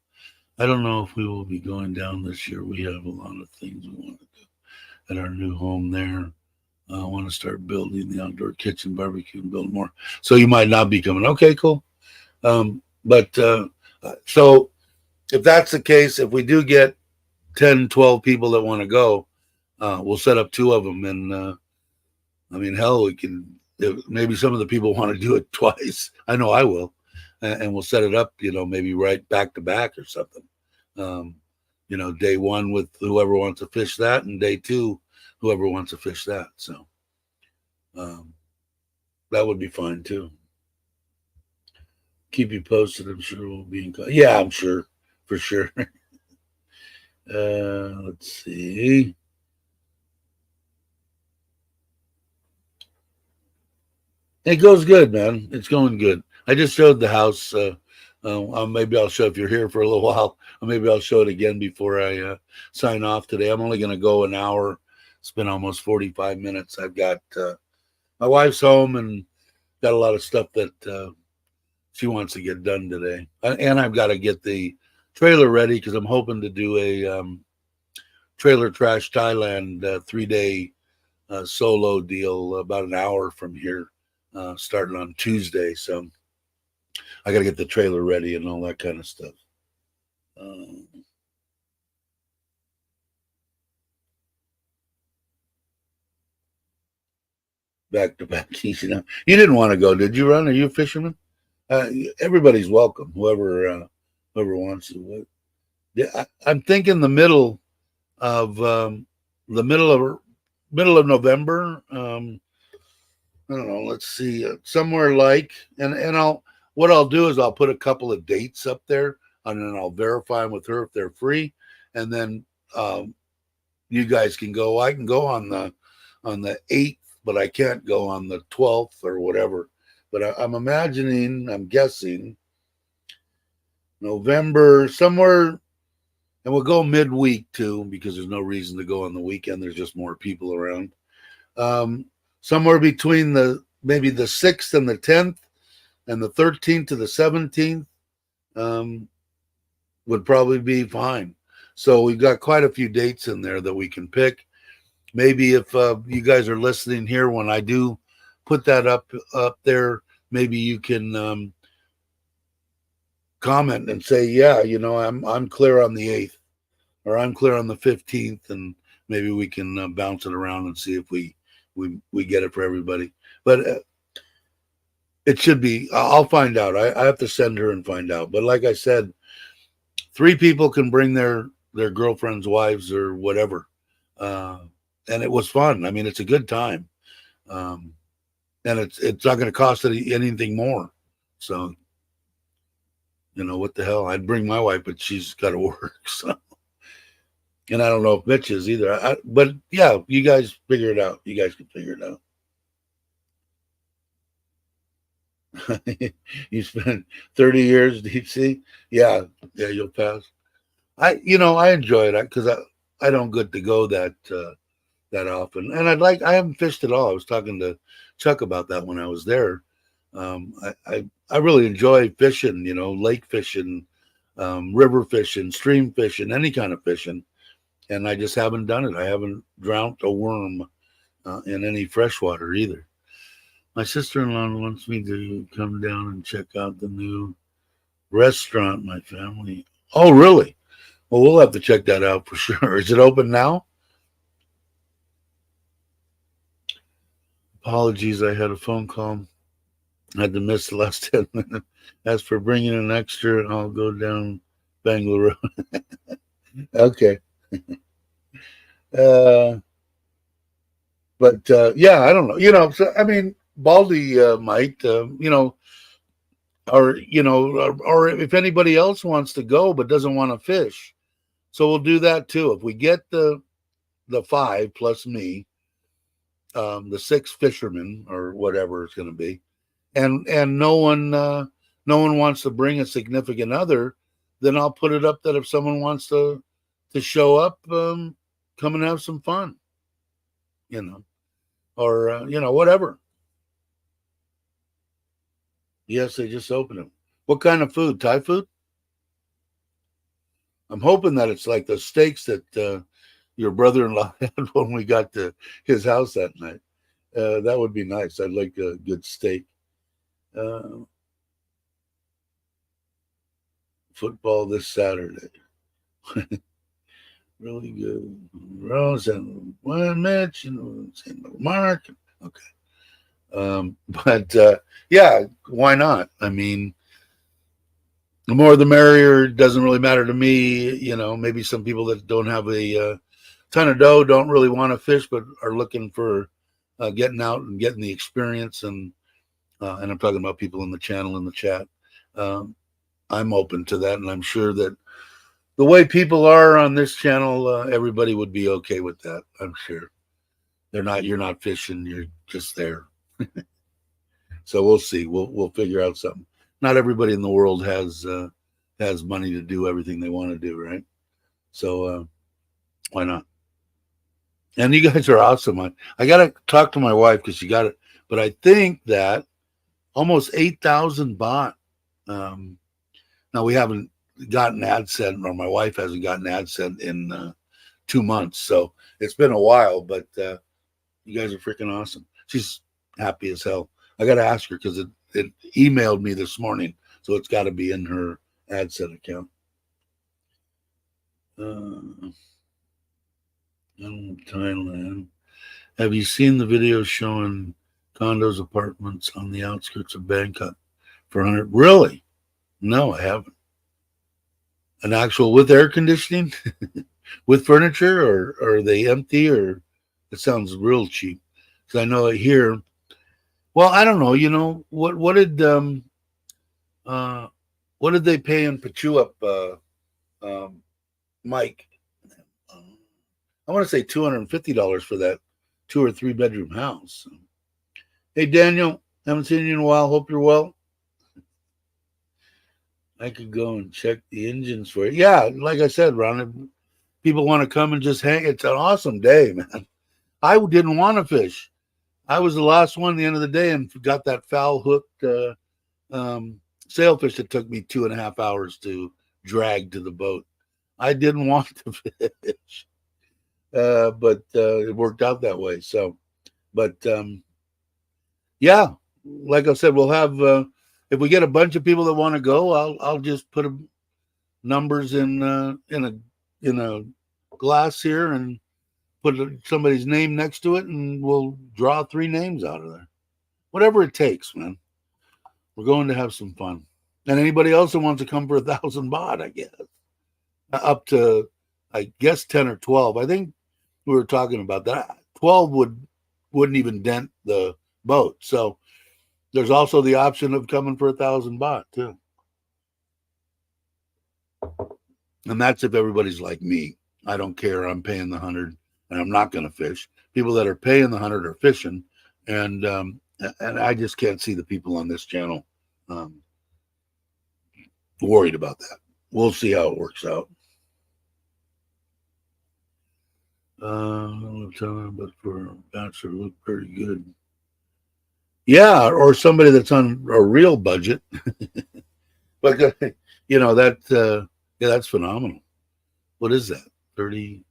I don't know if we will be going down this year. We have a lot of things we want to do at our new home there. I want to start building the outdoor kitchen, barbecue, and build more. So you might not be coming. Okay, cool. So if that's the case, if we do get 10, 12 people that want to go, we'll set up two of them. And I mean, hell, we can, maybe some of the people want to do it twice. I know I will. And we'll set it up, maybe right back to back or something. Um, day one with whoever wants to fish that, and day two, whoever wants to fish that. So um, that would be fine too. Keep you posted. I'm sure we'll be in. Yeah, I'm sure, for sure. Let's see. It goes good, man. It's going good. I just showed the house. Maybe I'll show if you're here for a little while. Or maybe I'll show it again before I sign off today. I'm only going to go an hour. It's been almost 45 minutes. I've got my wife's home and got a lot of stuff that she wants to get done today. And I've got to get the trailer ready because I'm hoping to do a Trailer Trash Thailand 3-day solo deal about an hour from here, starting on Tuesday. So I got to get the trailer ready and all that kind of stuff. Back to back, you didn't want to go, did you, Ron? Are you a fisherman? Everybody's welcome. Whoever wants to. Yeah, I'm thinking the middle of the middle of November. I don't know. Let's see, somewhere like, and what I'll do is I'll put a couple of dates up there, and then I'll verify them with her if they're free, and then you guys can go. I can go on the 8th, but I can't go on the 12th or whatever. But I'm guessing November somewhere, and we'll go midweek too because there's no reason to go on the weekend. There's just more people around. Somewhere between maybe the 6th and the 10th, and the 13th to the 17th would probably be fine. So we've got quite a few dates in there that we can pick. Maybe if you guys are listening here when I do put that up there, maybe you can comment and say, yeah, I'm clear on the 8th, or I'm clear on the 15th, and maybe we can bounce it around and see if we get it for everybody. But it should be. I'll find out. I have to send her and find out. But like I said, 3 people can bring their girlfriends, wives, or whatever. And it was fun. I mean, it's a good time. And it's not going to cost anything more. So, what the hell? I'd bring my wife, but she's got to work. So, and I don't know if Mitch is either. But yeah, you guys figure it out. You guys can figure it out. You spent 30 years deep sea. Yeah, you'll pass. I enjoy it because I don't get to go that often, and I haven't fished at all. I was talking to Chuck about that when I was there. I really enjoy fishing, lake fishing, river fishing, stream fishing, any kind of fishing, and I just haven't done it. I haven't drowned a worm in any freshwater either. My sister-in-law wants me to come down and check out the new restaurant my family. Oh, really? Well, we'll have to check that out for sure. Is it open now? Apologies, I had a phone call. I had to miss the last 10 minutes. As for bringing an extra, I'll go down Bangalore. Okay. But yeah, I don't know. So, I mean, Baldy might, or if anybody else wants to go but doesn't want to fish. So we'll do that too. If we get the 5 plus me, the 6 fishermen or whatever it's going to be, and no one wants to bring a significant other, then I'll put it up that if someone wants to show up, come and have some fun, or whatever. Yes, they just opened them. What kind of food? Thai food? I'm hoping that it's like the steaks that your brother-in-law had when we got to his house that night. That would be nice. I'd like a good steak. Uh, Football this Saturday. Really good. Rose and one Mitch and Mark. Okay. But yeah, why not? I mean, the more the merrier. It doesn't really matter to me. Maybe some people that don't have a ton of dough don't really want to fish, but are looking for getting out and getting the experience. And I'm talking about people in the channel, in the chat. Um, I'm open to that, and I'm sure that the way people are on this channel, everybody would be okay with that. I'm sure you're not fishing, you're just there. So we'll see. We'll figure out something. Not everybody in the world has money to do everything they want to do, right? So why not? And you guys are awesome. I got to talk to my wife because she got it. But I think that almost 8,000 baht. Now we haven't gotten AdSense, or my wife hasn't gotten AdSense in 2 months. So it's been a while, but you guys are freaking awesome. She's happy as hell. I got to ask her because it emailed me this morning. So it's got to be in her AdSense account. Thailand. Have you seen the video showing condos, apartments on the outskirts of Bangkok for 100? Really? No, I haven't. An actual with air conditioning, with furniture, or are they empty? Or it sounds real cheap. Because I know here. Well, I don't know. What did they pay in Pachuap, Mike? I want to say $250 for that 2 or 3 bedroom house. Hey, Daniel, haven't seen you in a while. Hope you're well. I could go and check the engines for you. Yeah, like I said, Ron, if people want to come and just hang, it's an awesome day, man. I didn't want to fish. I was the last one at the end of the day and got that foul hooked sailfish that took me 2.5 hours to drag to the boat. I didn't want to fish. But it worked out that way. So, but yeah, like I said, we'll have if we get a bunch of people that want to go, I'll just put numbers in a glass here and put somebody's name next to it, and we'll draw 3 names out of there. Whatever it takes, man. We're going to have some fun. And anybody else that wants to come for 1,000 baht, I guess, up to I guess 10 or 12. I think we were talking about that. 12 wouldn't even dent the boat. So there's also the option of coming for 1,000 baht too. And that's if everybody's like me. I don't care. I'm paying the 100 and I'm not going to fish. People that are paying the 100 are fishing. And I just can't see the people on this channel worried about that. We'll see how it works out. But for a bachelor, look pretty good. Yeah, or somebody that's on a real budget. But that that's phenomenal. What is that? 30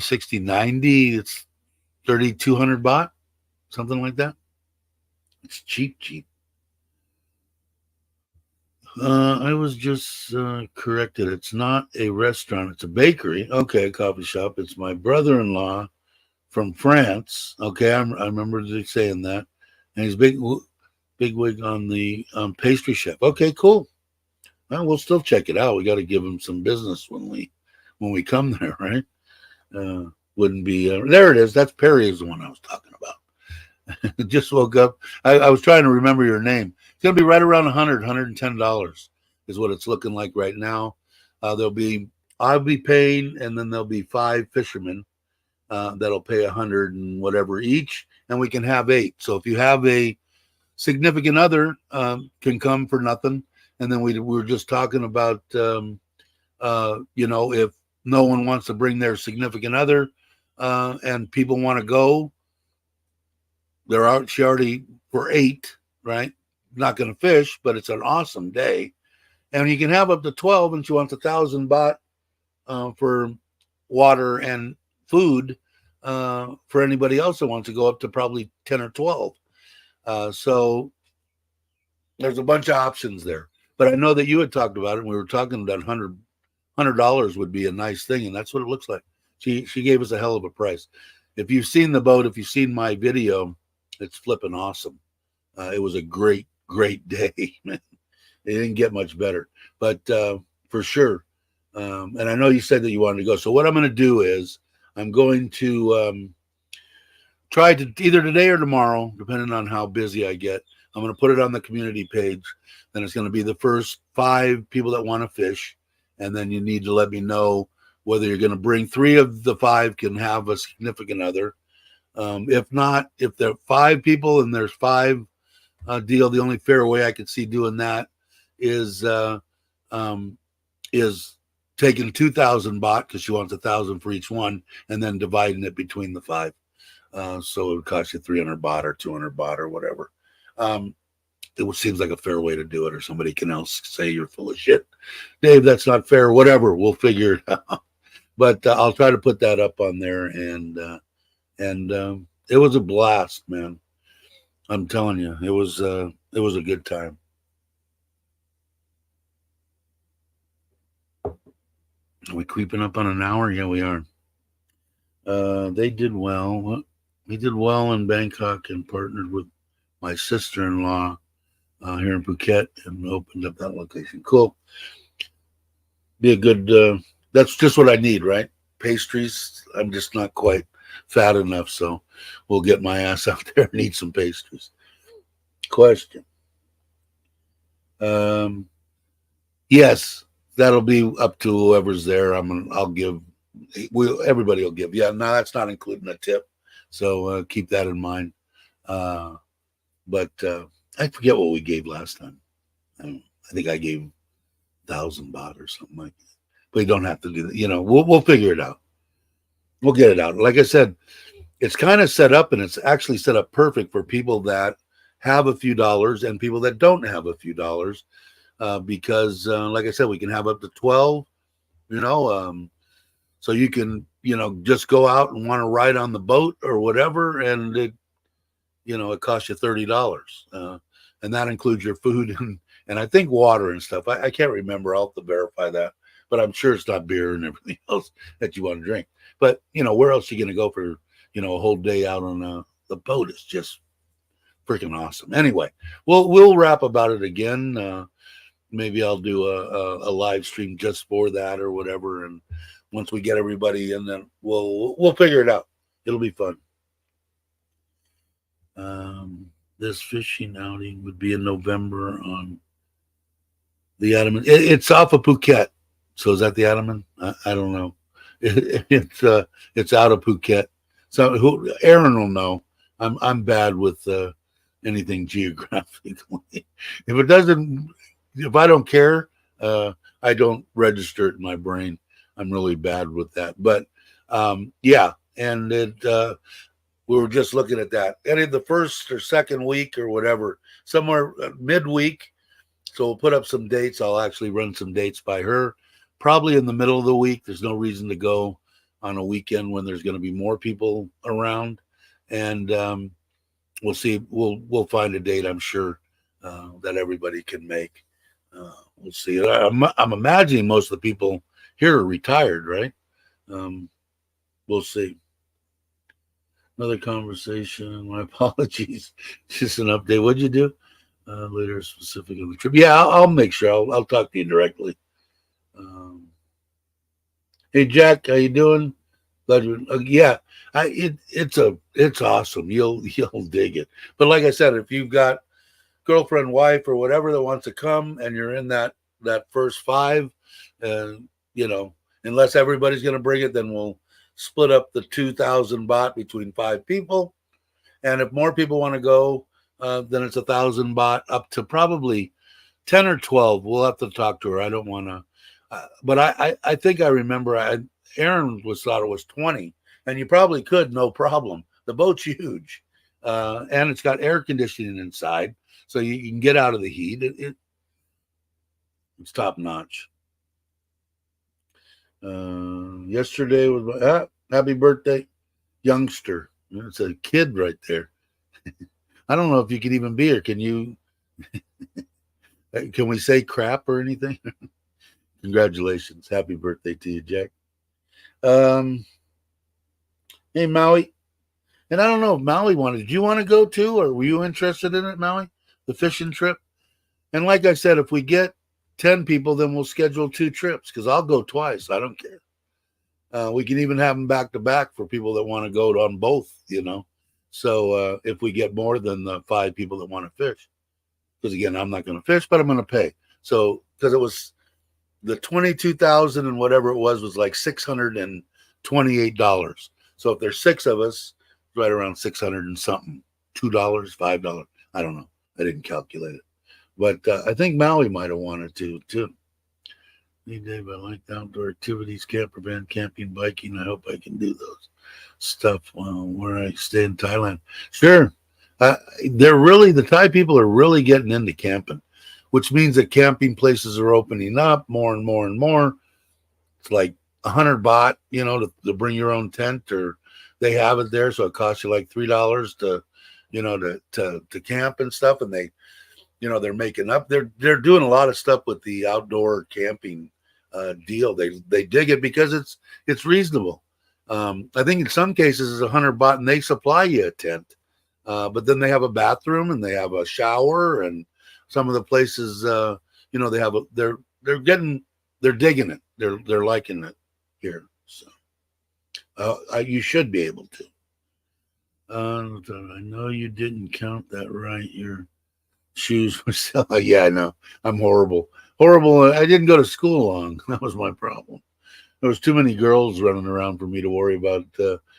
60 90, it's 3,200 baht, something like that. It's cheap. I was just corrected. It's not a restaurant. It's a bakery. Okay, a coffee shop. It's my brother-in-law from France. Okay, I remember saying that. And he's big wig on the pastry chef. Okay, cool. Well, we'll still check it out. We got to give him some business when we come there, right? Wouldn't be there. It is. That's Perry is the one I was talking about. Just woke up. I was trying to remember your name. It's going to be right around $110 is what it's looking like right now. I'll be paying, and then there'll be 5 fishermen that'll pay 100 and whatever each, and we can have 8. So if you have a significant other, can come for nothing. And then we were just talking about, if no one wants to bring their significant other, and people want to go, she already for 8, right? Not going to fish, but it's an awesome day. and you can have up to 12, and she wants 1,000 baht for water and food for anybody else that wants to go up to probably 10 or 12. So there's a bunch of options there. But I know that you had talked about it, and we were talking about $100 would be a nice thing, and that's what it looks like. She gave us a hell of a price. If you've seen the boat, if you've seen my video, it's flipping awesome. It was a great day, man. It didn't get much better, but for sure. And I know you said that you wanted to go. So what I'm going to do is I'm going to try to either today or tomorrow, depending on how busy I get. I'm going to put it on the community page. Then it's going to be the first 5 people that want to fish. And then you need to let me know whether you're going to bring 3 of the 5 can have a significant other. If not, if there are 5 people and there's 5 deal, the only fair way I could see doing that is taking 2,000 baht because she wants 1,000 for each one, and then dividing it between the 5. So it would cost you 300 baht or 200 baht or whatever. It seems like a fair way to do it, or somebody can else say you're full of shit, Dave. That's not fair. Whatever, we'll figure it out. But I'll try to put that up on there, and it was a blast, man. I'm telling you, it was a good time. Are we creeping up on an hour? Yeah, we are. They did well. We did well in Bangkok and partnered with my sister-in-law here in Phuket and opened up that location. Cool. Be a good, that's just what I need, right? Pastries. I'm just not quite fat enough, so we'll get my ass out there and eat some pastries. Question. Yes, that'll be up to whoever's there. I'll give. Everybody will give. Yeah, no, that's not including a tip. So keep that in mind. But I forget what we gave last time. I think I gave 1,000 baht or something like that. But you don't have to do that. You know, we'll figure it out. We'll get it out. Like I said, it's kind of set up, and it's actually set up perfect for people that have a few dollars and people that don't have a few dollars. Because, like I said, we can have up to 12. You know, so you can, just go out and want to ride on the boat or whatever, and it costs you $30, and that includes your food and I think water and stuff. I can't remember. I'll have to verify that, but I'm sure it's not beer and everything else that you want to drink. But where else are you going to go for a whole day out on the boat? It's just freaking awesome. Anyway, we'll wrap about it again. Maybe I'll do a live stream just for that or whatever, and once we get everybody in, then we'll figure it out. It'll be fun. This fishing outing would be in November on the Ataman. It's off of Phuket. So is that the Ataman? I don't know. It's out of Phuket. So Aaron will know. I'm bad with anything geographically. If I don't care, I don't register it in my brain. I'm really bad with that. But yeah, and we were just looking at that. And in the first or second week or whatever, somewhere midweek. So we'll put up some dates. I'll actually run some dates by her. Probably in the middle of the week. There's no reason to go on a weekend when there's going to be more people around. And we'll see. We'll find a date, I'm sure, that everybody can make. We'll see. I'm imagining most of the people here are retired, right? We'll see. Another conversation. My apologies. Just an update. What'd you do? Later, specific on the trip. Yeah, I'll make sure. I'll talk to you directly. Hey, Jack, how you doing? Yeah, it's awesome. You'll dig it. But like I said, if you've got girlfriend, wife, or whatever that wants to come, and you're in that first 5, unless everybody's going to bring it, then we'll split up the 2,000 baht between 5 people. And if more people want to go, then it's 1,000 baht up to probably 10 or 12. We'll have to talk to her. I don't want to, but I think I remember Aaron thought it was 20, and you probably could, no problem. The boat's huge, and it's got air conditioning inside, so you can get out of the heat. It's top notch. Yesterday was my happy birthday, youngster. It's a kid right there. I don't know if you can even be here. Can you? Can we say crap or anything? Congratulations, happy birthday to you, Jack. Um, hey Maui, and I don't know if Maui wanted. Did you want to go too, or were you interested in it, Maui? The fishing trip. And like I said, if we get 10 people, then we'll schedule 2 trips because I'll go twice. I don't care. We can even have them back to back for people that want to go on both. So if we get more than the 5 people that want to fish, because again, I'm not going to fish, but I'm going to pay. So because it was the 22,000 and whatever it was like $628. So if there's 6 of us, right around 600 and something, $2, $5. I don't know. I didn't calculate it. But I think Maui might have wanted to, too. Hey, Dave, I like outdoor activities, camper van, camping, biking. I hope I can do those stuff where I stay in Thailand. Sure. The Thai people are really getting into camping, which means that camping places are opening up more and more and more. It's like 100 baht, to bring your own tent, or they have it there. So it costs you like $3 to camp and stuff. And they're making up. They're doing a lot of stuff with the outdoor camping deal. They dig it because it's reasonable. I think in some cases it's 100 baht, and they supply you a tent. But then they have a bathroom and they have a shower, and some of the places, they have they're digging it. They're liking it here. So you should be able to. I know you didn't count that right. Your shoes were so. Yeah, I know. I'm horrible. I didn't go to school long. That was my problem. There was too many girls running around for me to worry about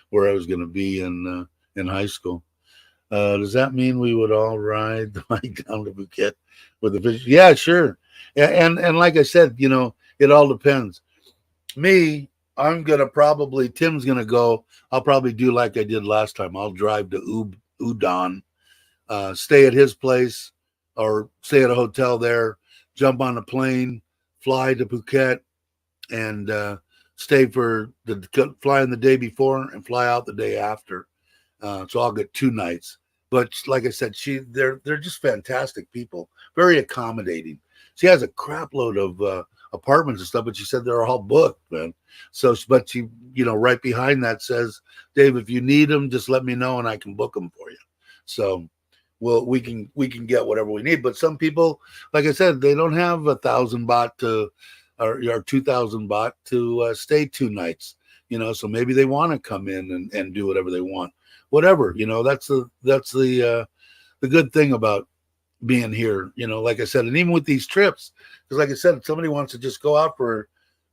where I was going to be in high school. Does that mean we would all ride the bike down to Phuket with the fish? Yeah, sure. And like I said, it all depends. Me, Tim's gonna go. I'll probably do like I did last time. I'll drive to Udon, stay at his place or stay at a hotel there, jump on a plane, fly to Phuket, and fly in the day before and fly out the day after. So I'll get 2 nights. But like I said, they're just fantastic people, very accommodating. She has a crap load of apartments and stuff, but she said they're all booked, man. So, but she, right behind that says, Dave, if you need them, just let me know and I can book them for you. So, we can get whatever we need. But some people, like I said, they don't have 1,000 baht or 2,000 baht to stay 2 nights. So maybe they want to come in and do whatever they want. Whatever, that's the good thing about being here, like I said, and even with these trips, because like I said, if somebody wants to just go out for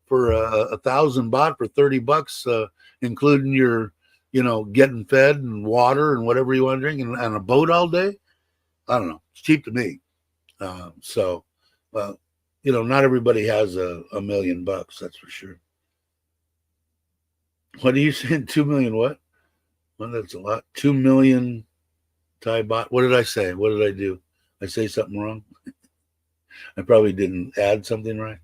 1,000 baht for $30, including your, getting fed and water and whatever you want to drink and a boat all day, I don't know, it's cheap to me. So, not everybody has a $1 million, that's for sure. What are you saying? 2 million what? Well, that's a lot. 2 million Thai baht. What did I say? What did I do? I say something wrong? I probably didn't add something right.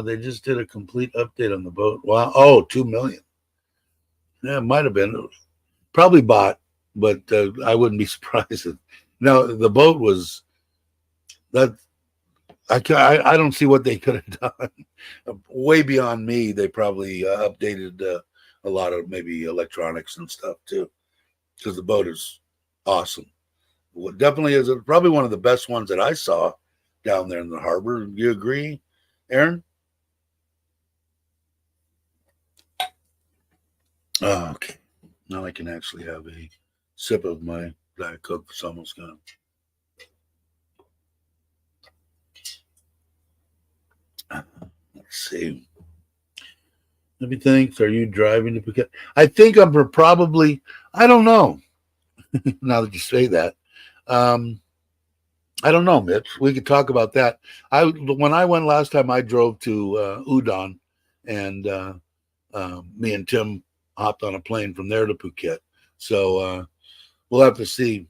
They just did a complete update on the boat. Wow. Oh, 2 million. Yeah, it might have been. Probably bought, but I wouldn't be surprised. No, the boat was that. I don't see what they could have done. Way beyond me. They probably updated a lot of maybe electronics and stuff too, because the boat is awesome. Well, definitely is probably one of the best ones that I saw down there in the harbor. Do you agree, Aaron? Oh, okay. Now I can actually have a sip of my Diet Coke. It's almost gone. Let's see. Let me think. Are you driving to Phuket? I think I'm probably. I don't know. Now that you say that, I don't know, Mitch. We could talk about that. When I went last time, I drove to Udon, and me and Tim hopped on a plane from there to Phuket. So we'll have to see.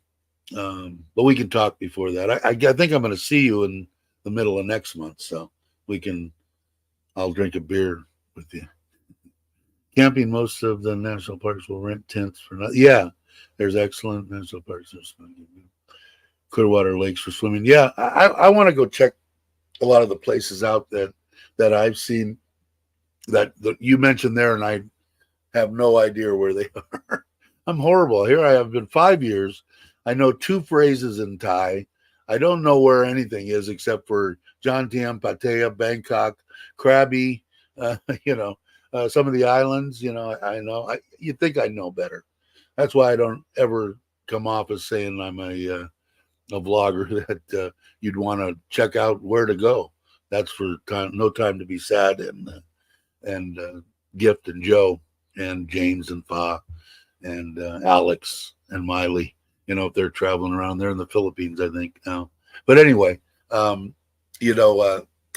But we can talk before that. I think I'm going to see you in the middle of next month. So I'll drink a beer with you. Camping, most of the national parks will rent tents for nothing. Yeah, there's excellent national parks. There's Clearwater lakes for swimming. Yeah, I want to go check a lot of the places out that I've seen that you mentioned there, and I have no idea where they are. I'm horrible. Here I have been 5 years. I know two phrases in Thai. I don't know where anything is except for Jomtien, Pattaya, Bangkok, Krabi, uh, you know, some of the islands. I know. You think I know better. That's why I don't ever come off as saying I'm a vlogger that you'd want to check out where to go. That's for time, no time to be sad, and Gift and Joe and James and Fa and Alex and Miley. If they're traveling around, they're in the Philippines, I think now. But anyway, because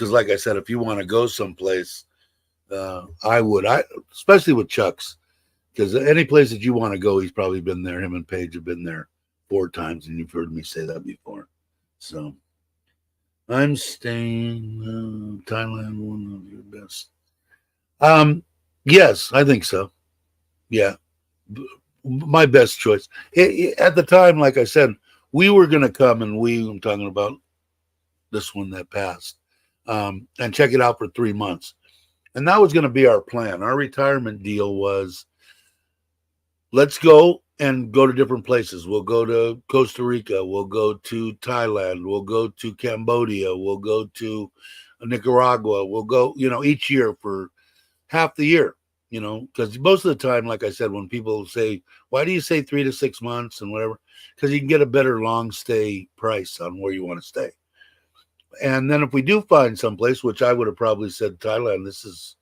like I said, if you want to go someplace, I would. Especially with Chuck's, because any place that you want to go, he's probably been there. Him and Paige have been there 4 times, and you've heard me say that before. So I'm staying Thailand, one of your best. Yes, I think so. Yeah, my best choice. At the time, like I said, we were going to come, and I'm talking about this one that passed, and check it out for 3 months. And that was going to be our plan. Our retirement deal was, let's go and go to different places. We'll go to Costa Rica. We'll go to Thailand. We'll go to Cambodia. We'll go to Nicaragua. We'll go, each year for half the year, because most of the time, like I said, when people say, why do you say 3 to 6 months and whatever? Because you can get a better long stay price on where you want to stay. And then if we do find someplace, which I would have probably said Thailand, this is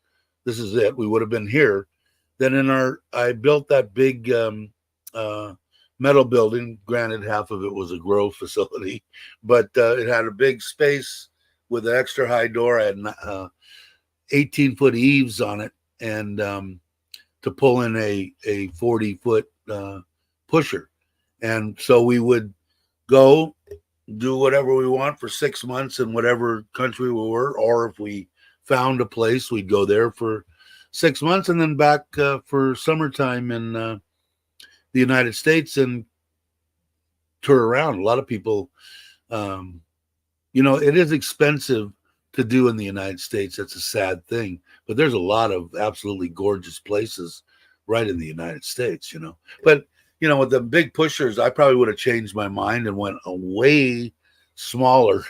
it. We would have been here. Then I built that big metal building. Granted, half of it was a grow facility, but it had a big space with an extra high door. I had 18-foot eaves on it, and to pull in a 40-foot pusher. And so we would go do whatever we want for 6 months in whatever country we were, or if we found a place, we'd go there for 6 months and then back for summertime in the United States and tour around. A lot of people, it is expensive to do in the United States. That's a sad thing, but there's a lot of absolutely gorgeous places right in the United States, But with the big pushers, I probably would have changed my mind and went way smaller,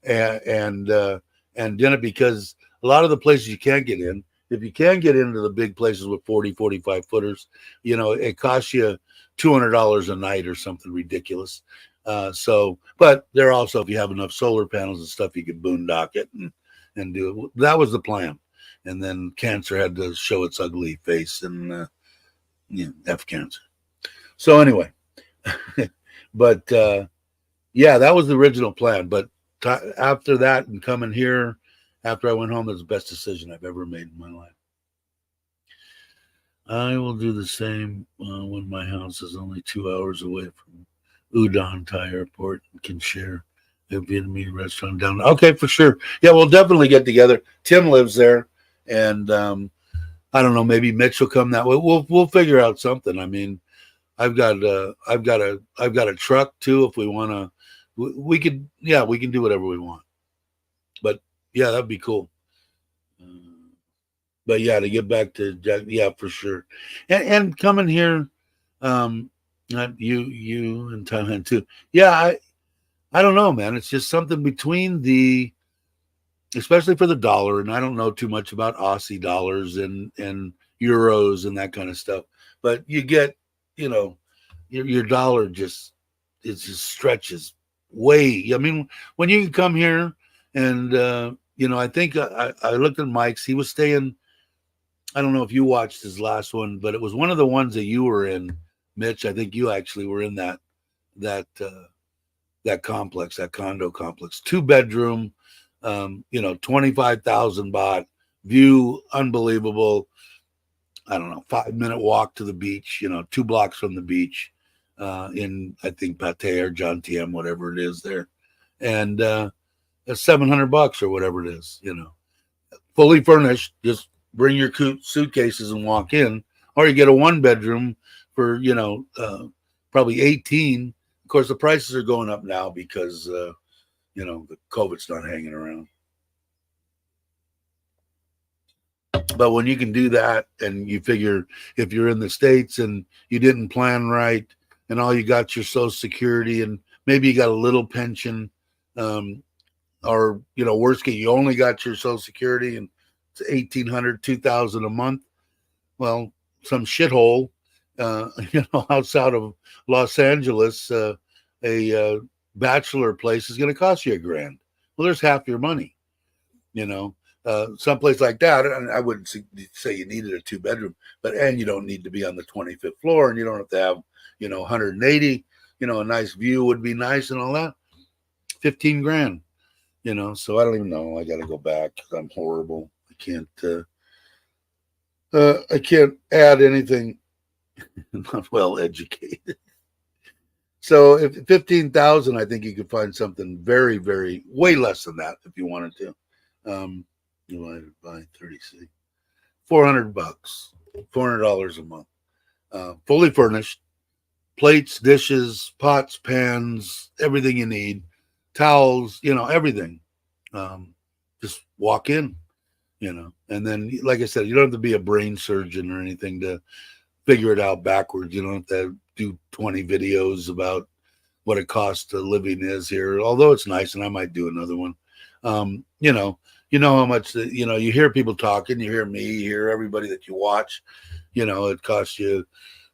and did it, because a lot of the places you can't get in. If you can get into the big places with 40, 45 footers, it costs you $200 a night or something ridiculous. But there also, if you have enough solar panels and stuff, you could boondock it and do it. That was the plan. And then cancer had to show its ugly face, and F cancer. So anyway, but that was the original plan. But after that and coming here, after I went home, it was the best decision I've ever made in my life. I will do the same when my house is only 2 hours away from Udon Thai Airport and can share a Vietnamese restaurant down. Okay, for sure. Yeah, we'll definitely get together. Tim lives there, and I don't know, maybe Mitch will come that way. We'll figure out something. I mean, I've got a truck too. If we want to, we can do whatever we want. But yeah, that'd be cool. But yeah, to get back to Jack, yeah, for sure. And coming here, not you in Thailand too. Yeah, I don't know, man. It's just something between especially for the dollar, and I don't know too much about Aussie dollars and euros and that kind of stuff. But you get, your dollar just stretches way. I mean, when you can come here and I think I looked at Mike's. He was staying. I don't know if you watched his last one, but it was one of the ones that you were in, Mitch. I think you actually were in that complex, that condo complex, 2-bedroom, 25,000 baht, view unbelievable. I don't know, 5-minute walk to the beach, 2 blocks from the beach, in I think Pattaya or Jomtien, whatever it is there, and $700 or whatever it is, fully furnished. Just bring your suitcases and walk in, or you get a 1 bedroom for probably 18. Of course, the prices are going up now because the COVID's not hanging around. But when you can do that, and you figure if you're in the States and you didn't plan right, and all you got your Social Security, and maybe you got a little pension, or worst case, you only got your Social Security and it's 1,800, 2,000 a month. Well, some shithole, outside of Los Angeles, a bachelor place is going to cost you $1,000. Well, there's half your money, someplace like that. And I wouldn't say you needed a 2 bedroom, and you don't need to be on the 25th floor, and you don't have to have 180. A nice view would be nice and all that. $15,000. So I don't even know. I got to go back because I'm horrible. I can't add anything. I'm not well educated. So if 15,000, I think you could find something very, very way less than that if you wanted to. Divided by 36, $400, $400 a month, fully furnished, plates, dishes, pots, pans, everything you need, towels, everything. Just walk in, and then, like I said, you don't have to be a brain surgeon or anything to figure it out backwards. You don't have to do 20 videos about what it costs of living is here, although it's nice, and I might do another one. You know how much you hear people talking, you hear me, you hear everybody that you watch. It costs you,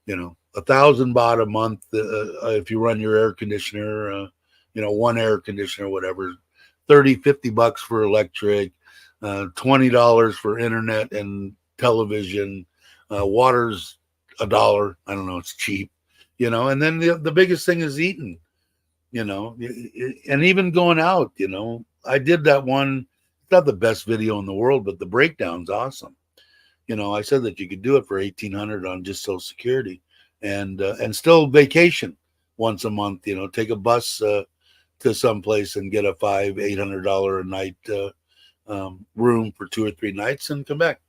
1,000 baht a month if you run your air conditioner. One air conditioner, whatever, $30-$50 for electric, $20 for internet and television. Water's $1. I don't know, it's cheap, and then the biggest thing is eating, and even going out. I did that one. It's not the best video in the world, but the breakdown's awesome. I said that you could do it for 1,800 on just Social Security, and still vacation once a month. Take a bus to someplace and get a $500-$800 a night room for 2 or 3 nights and come back.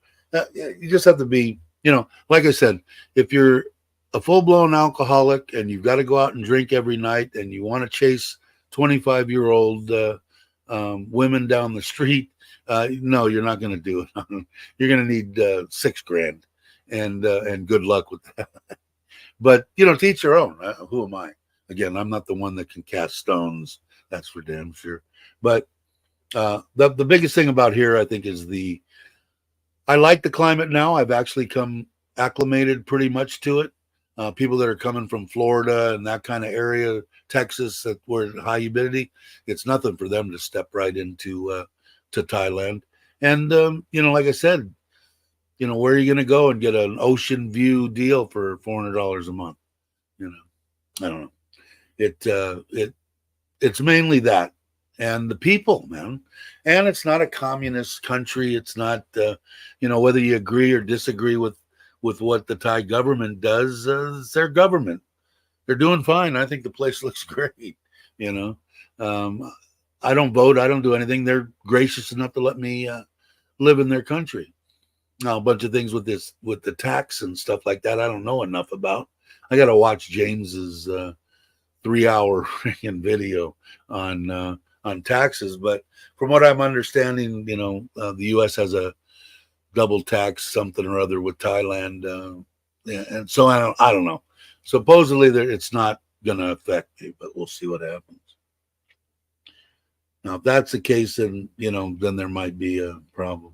You just have to be, like I said, if you're a full-blown alcoholic and you've got to go out and drink every night, and you want to chase 25-year-old women down the street, no, you're not going to do it. You're going to need $6,000, and good luck with that. But to each their own. Who am I? Again, I'm not the one that can cast stones. That's for damn sure. But the biggest thing about here, I think, is I like the climate now. I've actually come acclimated pretty much to it. People that are coming from Florida and that kind of area, Texas, where high humidity, it's nothing for them to step right into to Thailand. And like I said, where are you going to go and get an ocean view deal for $400 a month? I don't know. It's mainly that, and the people, man. And it's not a communist country. It's not whether you agree or disagree with what the Thai government does. It's their government. They're doing fine. I think the place looks great. I don't vote. I don't do anything. They're gracious enough to let me live in their country. Now, a bunch of things with the tax and stuff like that, I don't know enough about. I got to watch James's 3-hour freaking video on taxes. But from what I'm understanding, the U.S. has a double tax something or other with Thailand, and so I don't know. Supposedly it's not going to affect me, but we'll see what happens. Now, if that's the case, then then there might be a problem.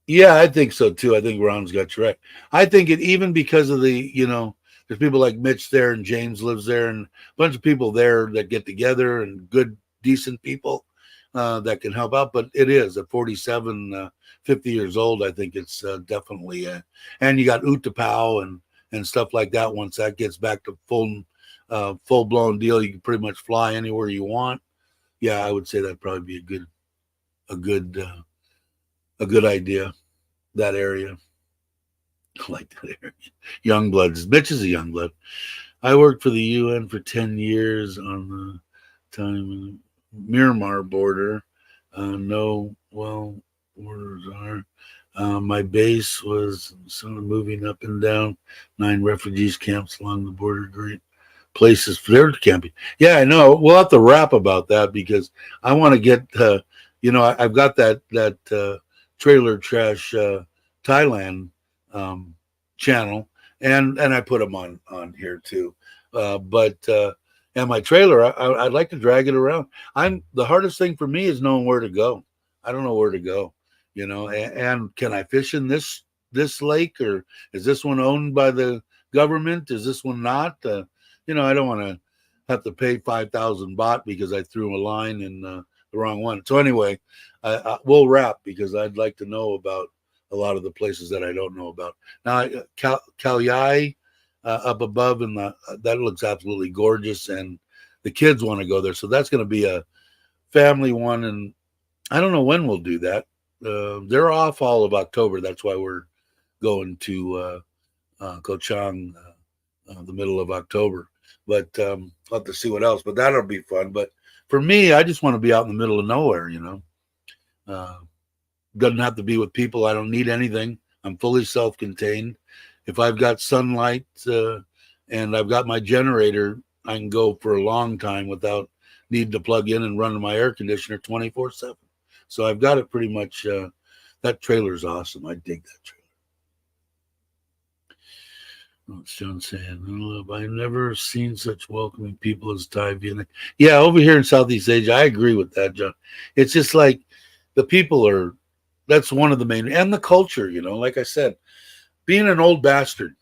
Yeah, I think so too. I think Ron's got you right. I think it, even because of the, there's people like Mitch there, and James lives there, and a bunch of people there that get together, and good, decent people that can help out. But it is at 47, 50 years old. I think it's definitely, and you got Utapao and stuff like that. Once that gets back to full blown deal, you can pretty much fly anywhere you want. Yeah, I would say that'd probably be a good idea. That area, I like that area. Youngbloods. Mitch is a youngblood. I worked for the UN for 10 years on the time Myanmar border. No well orders are. My base was sort of moving up and down. 9 refugees camps along the border. Great places for their camping. Yeah, I know. We'll have to rap about that because I want to get. I've got that trailer trash Thailand um, channel, and I put them on here too. But and my trailer, I'd like to drag it around. I'm the hardest thing for me is knowing where to go. I don't know where to go. And can I fish in this lake, or is this one owned by the government? Is this one not? I don't want to have to pay 5,000 baht because I threw a line in the wrong one. So anyway, we'll wrap because I'd like to know about a lot of the places that I don't know about. Now, Kalyai up above in that looks absolutely gorgeous, and the kids want to go there. So that's going to be a family one, and I don't know when we'll do that. They're off all of October. That's why we're going to Ko Chang the middle of October. But I'll have to see what else. But that'll be fun. But for me, I just want to be out in the middle of nowhere, Doesn't have to be with people. I don't need anything. I'm fully self-contained. If I've got sunlight and I've got my generator, I can go for a long time without needing to plug in and run my air conditioner 24/7. So I've got it pretty much. That trailer's awesome. I dig that trailer. Oh, John saying, I've never seen such welcoming people as Thai Vietnam. Yeah, over here in Southeast Asia, I agree with that, John. It's just like the people that's one of the main, and the culture, like I said, being an old bastard,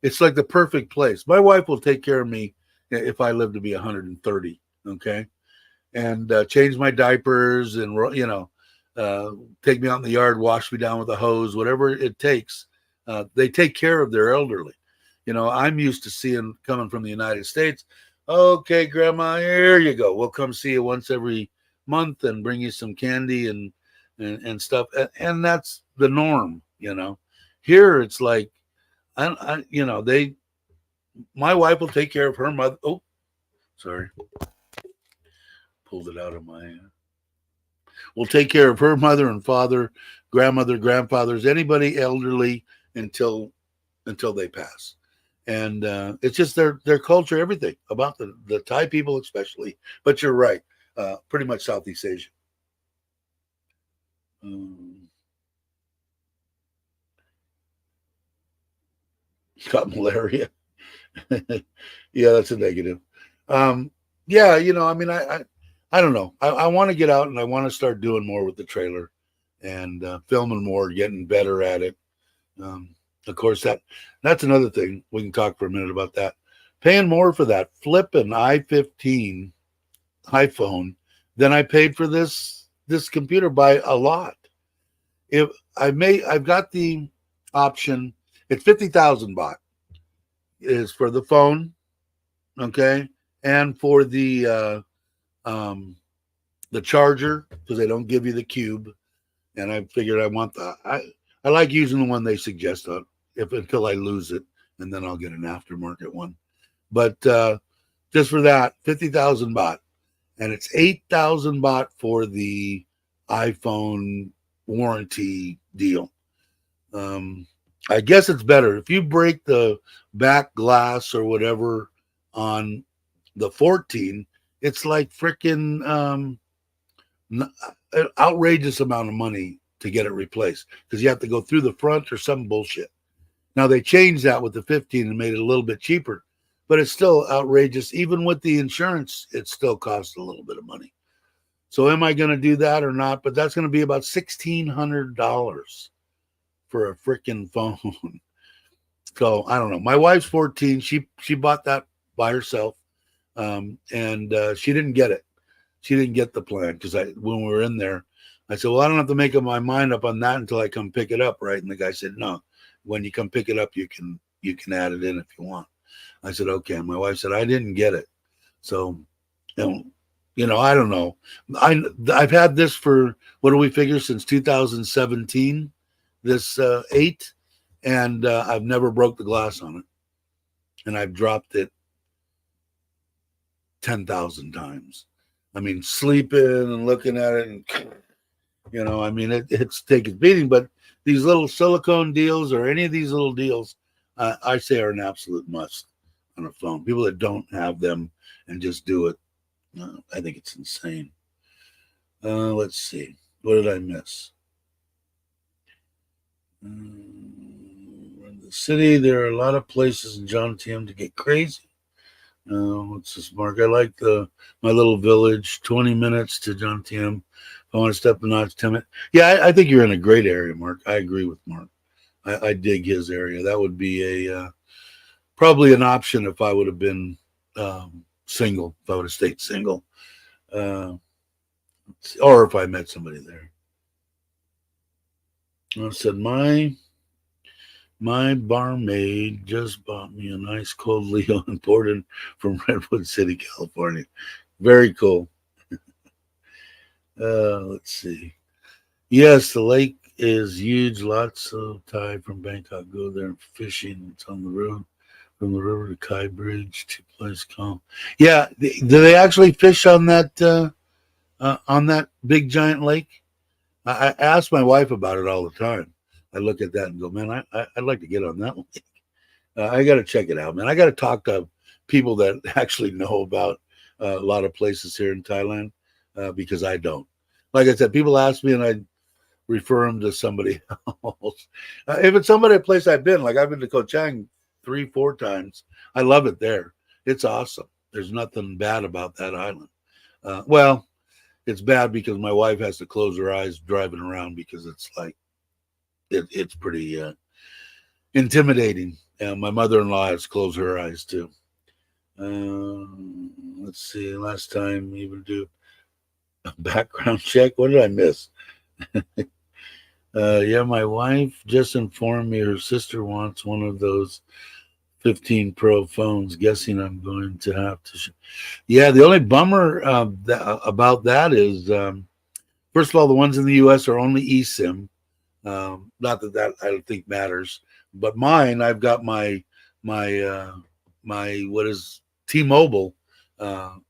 it's like the perfect place. My wife will take care of me if I live to be 130, okay? And change my diapers and, take me out in the yard, wash me down with a hose, whatever it takes. They take care of their elderly. I'm used to seeing coming from the United States. Okay, Grandma, here you go. We'll come see you once every month and bring you some candy and stuff. And that's the norm, Here it's like, my wife will take care of her mother. Oh, sorry. Pulled it out of my. Will take care of her mother and father, grandmother, grandfathers, anybody elderly until they pass. And it's just their culture, everything about the Thai people especially. But you're right, pretty much Southeast Asia. Got malaria. Yeah, that's a negative. Yeah, I don't know. I want to get out and I want to start doing more with the trailer and filming more, getting better at it. Of course, that's another thing. We can talk for a minute about that. Paying more for that flipping i15 iPhone than I paid for this computer by a lot. If I've got the option. It's 50,000 baht is for the phone, okay, and for the charger because they don't give you the cube. And I figured I want I like using the one they suggest until I lose it, and then I'll get an aftermarket one. But just for that, 50,000 baht, and it's 8,000 baht for the iPhone warranty deal. I guess it's better if you break the back glass or whatever on the 14. It's like freaking an outrageous amount of money to get it replaced because you have to go through the front or some bullshit. Now they changed that with the 15 and made it a little bit cheaper, but it's still outrageous. Even with the insurance, it still costs a little bit of money. So am I going to do that or not? But that's going to be about $1,600 for a freaking phone. So I don't know. My wife's 14. She bought that by herself, and she didn't get it. She didn't get the plan because when we were in there, I said, well, I don't have to make up my mind up on that until I come pick it up, right? And the guy said, no, when you come pick it up, you can add it in if you want. I said, okay. And my wife said, I didn't get it. So, I don't know. I've had this for, what do we figure, since 2017, this 8, and I've never broke the glass on it. And I've dropped it 10,000 times. I mean, sleeping and looking at it, and I mean, it's taking beating. But these little silicone deals or any of these little deals, I say are an absolute must on a phone. People that don't have them and just do it, I think it's insane. Let's see. What did I miss? In the city, there are a lot of places in John TM to get crazy. What's this, Mark? I like my little village, 20 minutes to John TM. If I want to step the notch, 10 minutes. Yeah, I think you're in a great area, Mark. I agree with Mark. I dig his area. That would be probably an option if I would have been single, if I would have stayed single. Or if I met somebody there. I said, my barmaid just bought me a nice cold Leo imported from Redwood City, California. Very cool. Let's see. Yes, the lake is huge. Lots of tide from Bangkok go there fishing. It's on the road from the river to Kai Bridge to Place Calm. Yeah, do they actually fish on that big giant lake? I ask my wife about it all the time. I look at that and go, man, I'd like to get on that lake. I got to check it out, man. I got to talk to people that actually know about a lot of places here in Thailand because I don't. Like I said, people ask me and I refer them to somebody else. If it's somebody, a place I've been, like I've been to Koh Chang 3-4 times. I love it there. It's awesome. There's nothing bad about that island. Well, it's bad because my wife has to close her eyes driving around because it's like, it's pretty intimidating. My mother-in-law has to close her eyes too. Let's see. Last time even do a background check. What did I miss? Yeah, my wife just informed me her sister wants one of those 15 Pro phones. Guessing I'm going to have to. Yeah, the only bummer about that is, first of all, the ones in the U.S. are only eSIM. Not that I don't think matters, but mine, I've got my what is T-Mobile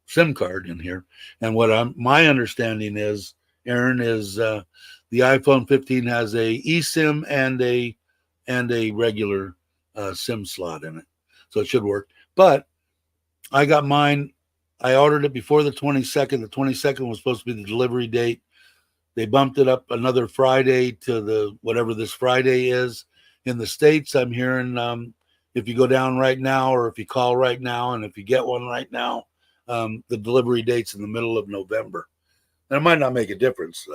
SIM card in here, and my understanding is, Aaron, is the iPhone 15 has a eSIM and a regular SIM slot in it, so it should work. But I got mine. I ordered it before the 22nd. The 22nd was supposed to be the delivery date. They bumped it up another Friday to the whatever this Friday is. In the States, I'm hearing if you go down right now or if you call right now and if you get one right now, the delivery date's in the middle of November. And it might not make a difference.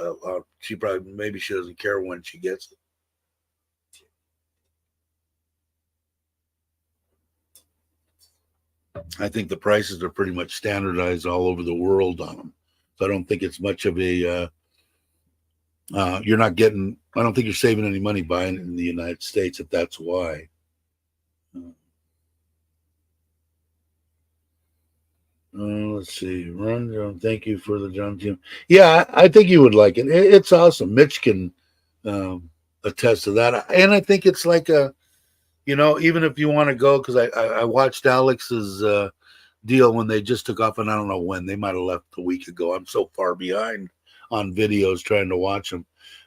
Maybe she doesn't care when she gets it. I think the prices are pretty much standardized all over the world on them. So I don't think it's much of a I don't think you're saving any money buying it in the United States, if that's why. Let's see. Ron, thank you for the John Jim. Yeah, I think you would like it. It's awesome. Mitch can attest to that. And I think it's like even if you want to go, because I watched Alex's deal when they just took off, and I don't know when. They might have left a week ago. I'm so far behind on videos trying to watch them.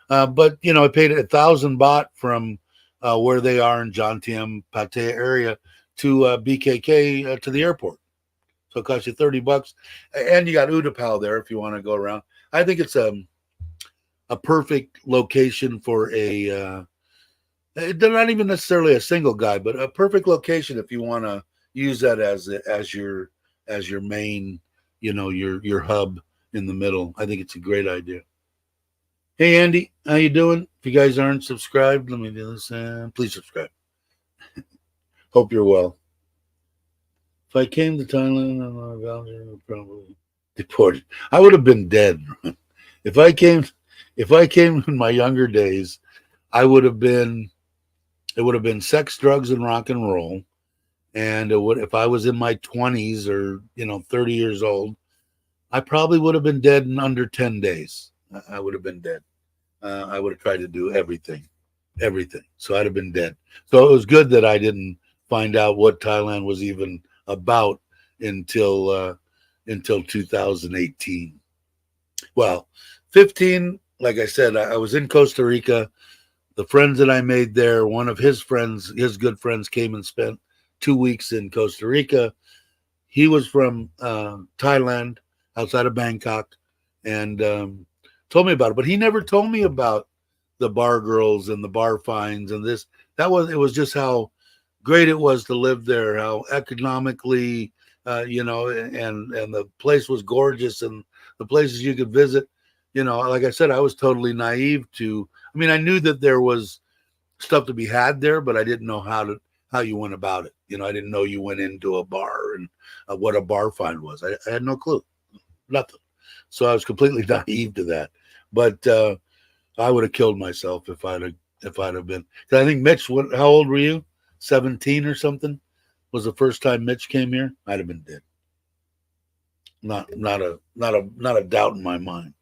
But I paid 1,000 baht from where they are in Jomtien Pattaya area to BKK to the airport. So it costs you $30, and you got Utapao there if you want to go around. I think it's a perfect location for they're not even necessarily a single guy, but a perfect location if you want to use that as your main, your hub in the middle. I think it's a great idea. Hey, Andy, how you doing? If you guys aren't subscribed, let me do this. Please subscribe. Hope you're well. If I came to Thailand, I would probably deported. I would have been dead. If I came in my younger days, it would have been sex, drugs, and rock and roll. And if I was in my 20s or 30 years old, I probably would have been dead in under 10 days. I would have been dead. I would have tried to do everything. So I'd have been dead. So it was good that I didn't find out what Thailand was even about until until 2018. Well, 15, like I said, I was in Costa Rica. The friends that I made there, one of his friends, his good friends, came and spent 2 weeks in Costa Rica. He was from Thailand, outside of Bangkok, and told me about it. But he never told me about the bar girls and the bar finds and this. It was just how great it was to live there, how economically, and the place was gorgeous, and the places you could visit. Like I said, I was totally naive to. I mean, I knew that there was stuff to be had there, but I didn't know how you went about it. I didn't know you went into a bar and what a bar find was. I had no clue, nothing. So I was completely naive to that. But I would have killed myself if I'd have been. 'Cause I think Mitch, how old were you? 17 or something was the first time Mitch came here. I'd have been dead. Not a doubt in my mind.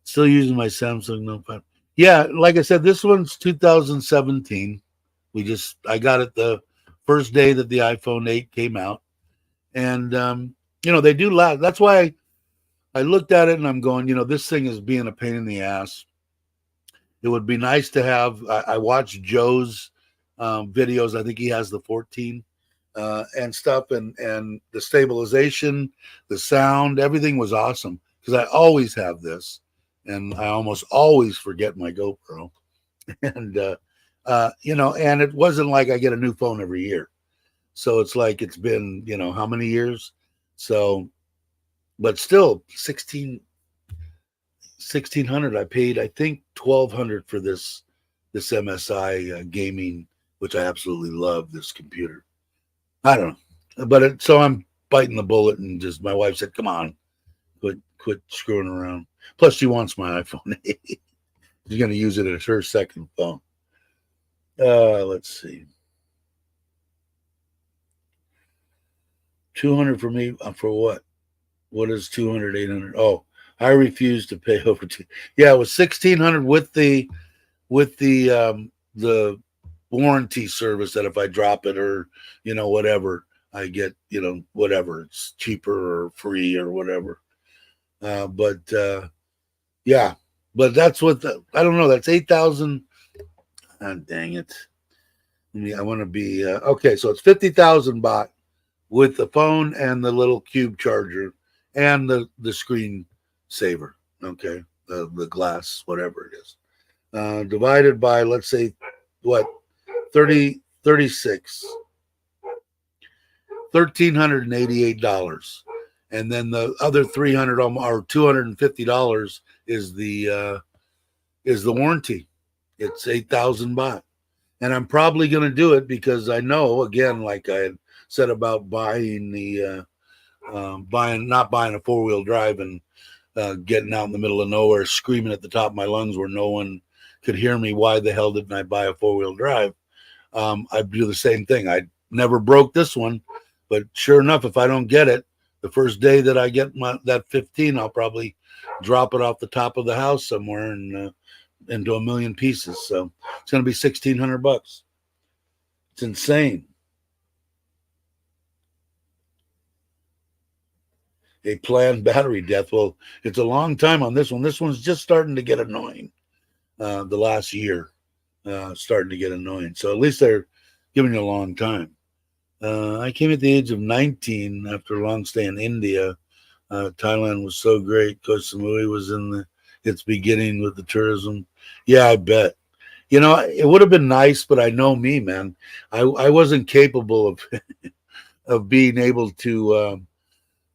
Still using my Samsung Note 5. Yeah, like I said, this one's 2017. I got it the first day that the iPhone 8 came out, and they do last. That's why I looked at it and I'm going, this thing is being a pain in the ass. It would be nice to have. I watched Joe's videos. I think he has the 14 and stuff, and the stabilization, the sound, everything was awesome because I always have this, and I almost always forget my GoPro, and and it wasn't like I get a new phone every year, so it's like it's been how many years, so, but still 1600. I paid, I think, 1200 for this MSI gaming, which I absolutely love this computer. I don't know, but so I'm biting the bullet, and just my wife said, "Come on, quit screwing around." Plus, she wants my iPhone 8. She's going to use it as her second phone. Let's see. 200 for me for what? What is 200, 800? Oh, I refuse to pay over two. Yeah, it was 1600 with the warranty service, that if I drop it or whatever, I get whatever, it's cheaper or free or whatever. But yeah, but that's what I don't know. That's 8,000. Oh, dang it! I want to be okay. So it's 50,000 baht with the phone and the little cube charger and the screen saver. Okay, the glass, whatever it is, divided by, let's say, what, 36, $1,388, and then the other 300 or $250 is the warranty. It's 8,000 baht, and I'm probably going to do it because I know, again, like I had said about buying not buying a 4-wheel drive and getting out in the middle of nowhere screaming at the top of my lungs where no one could hear me. Why the hell didn't I buy a 4-wheel drive? I'd do the same thing. I never broke this one, but sure enough, if I don't get it the first day that I get that 15, I'll probably drop it off the top of the house somewhere and into a million pieces. So it's going to be $1,600. It's insane. A planned battery death. Well, it's a long time on this one. This one's just starting to get annoying. The last year, starting to get annoying. So at least they're giving you a long time. I came at the age of 19 after a long stay in India. Thailand was so great. Koh Samui was in its beginning with the tourism. Yeah, I bet. It would have been nice, but I know me, man. I wasn't capable of being able to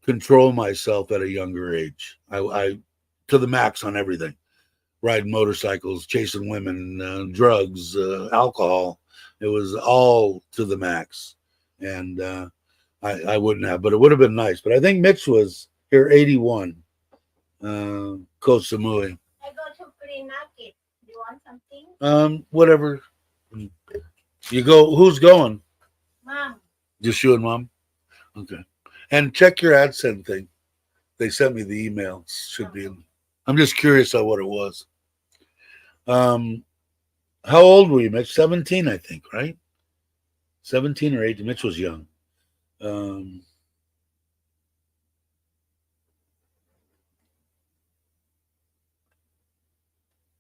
control myself at a younger age. I to the max on everything. Riding motorcycles, chasing women, drugs, alcohol. It was all to the max. And I wouldn't have, but it would have been nice. But I think Mitch was here 81. Koh Samui. I go to Green Market. You want something? Whatever. You go. Who's going? Mom. Just you and Mom? Okay. And check your AdSense thing. They sent me the email. Should be in. I'm just curious on what it was. How old were you, Mitch? 17, I think, right? 17 or 18. Mitch was young.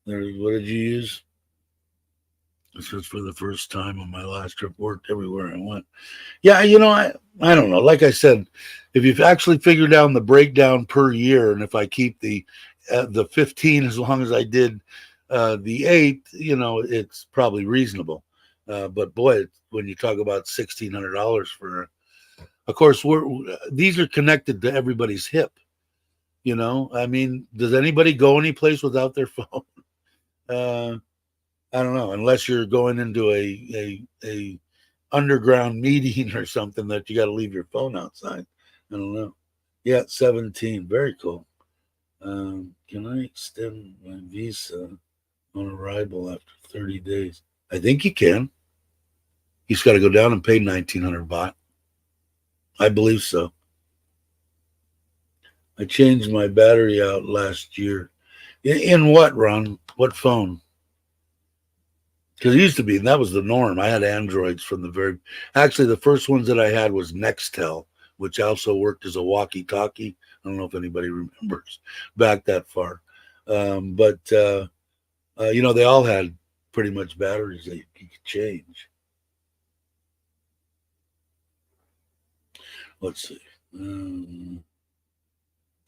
What did you use? This was for the first time on my last trip. Worked everywhere I went. Yeah, I don't know. Like I said, if you've actually figured out the breakdown per year, and if I keep the 15 as long as I did the 8, it's probably reasonable. But boy, when you talk about $1,600 for, of course, these are connected to everybody's hip. I mean, does anybody go any place without their phone? Uh, I don't know, unless you're going into a underground meeting or something that you got to leave your phone outside. I don't know. Yeah, 17. Very cool. Can I extend my visa on arrival after 30 days? I think you can. He's got to go down and pay 1,900 baht. I believe so. I changed my battery out last year. In what, Ron? What phone? Because it used to be, and that was the norm. I had Androids from actually, the first ones that I had was Nextel, which also worked as a walkie-talkie. I don't know if anybody remembers back that far. But they all had pretty much batteries that you could change. Let's see.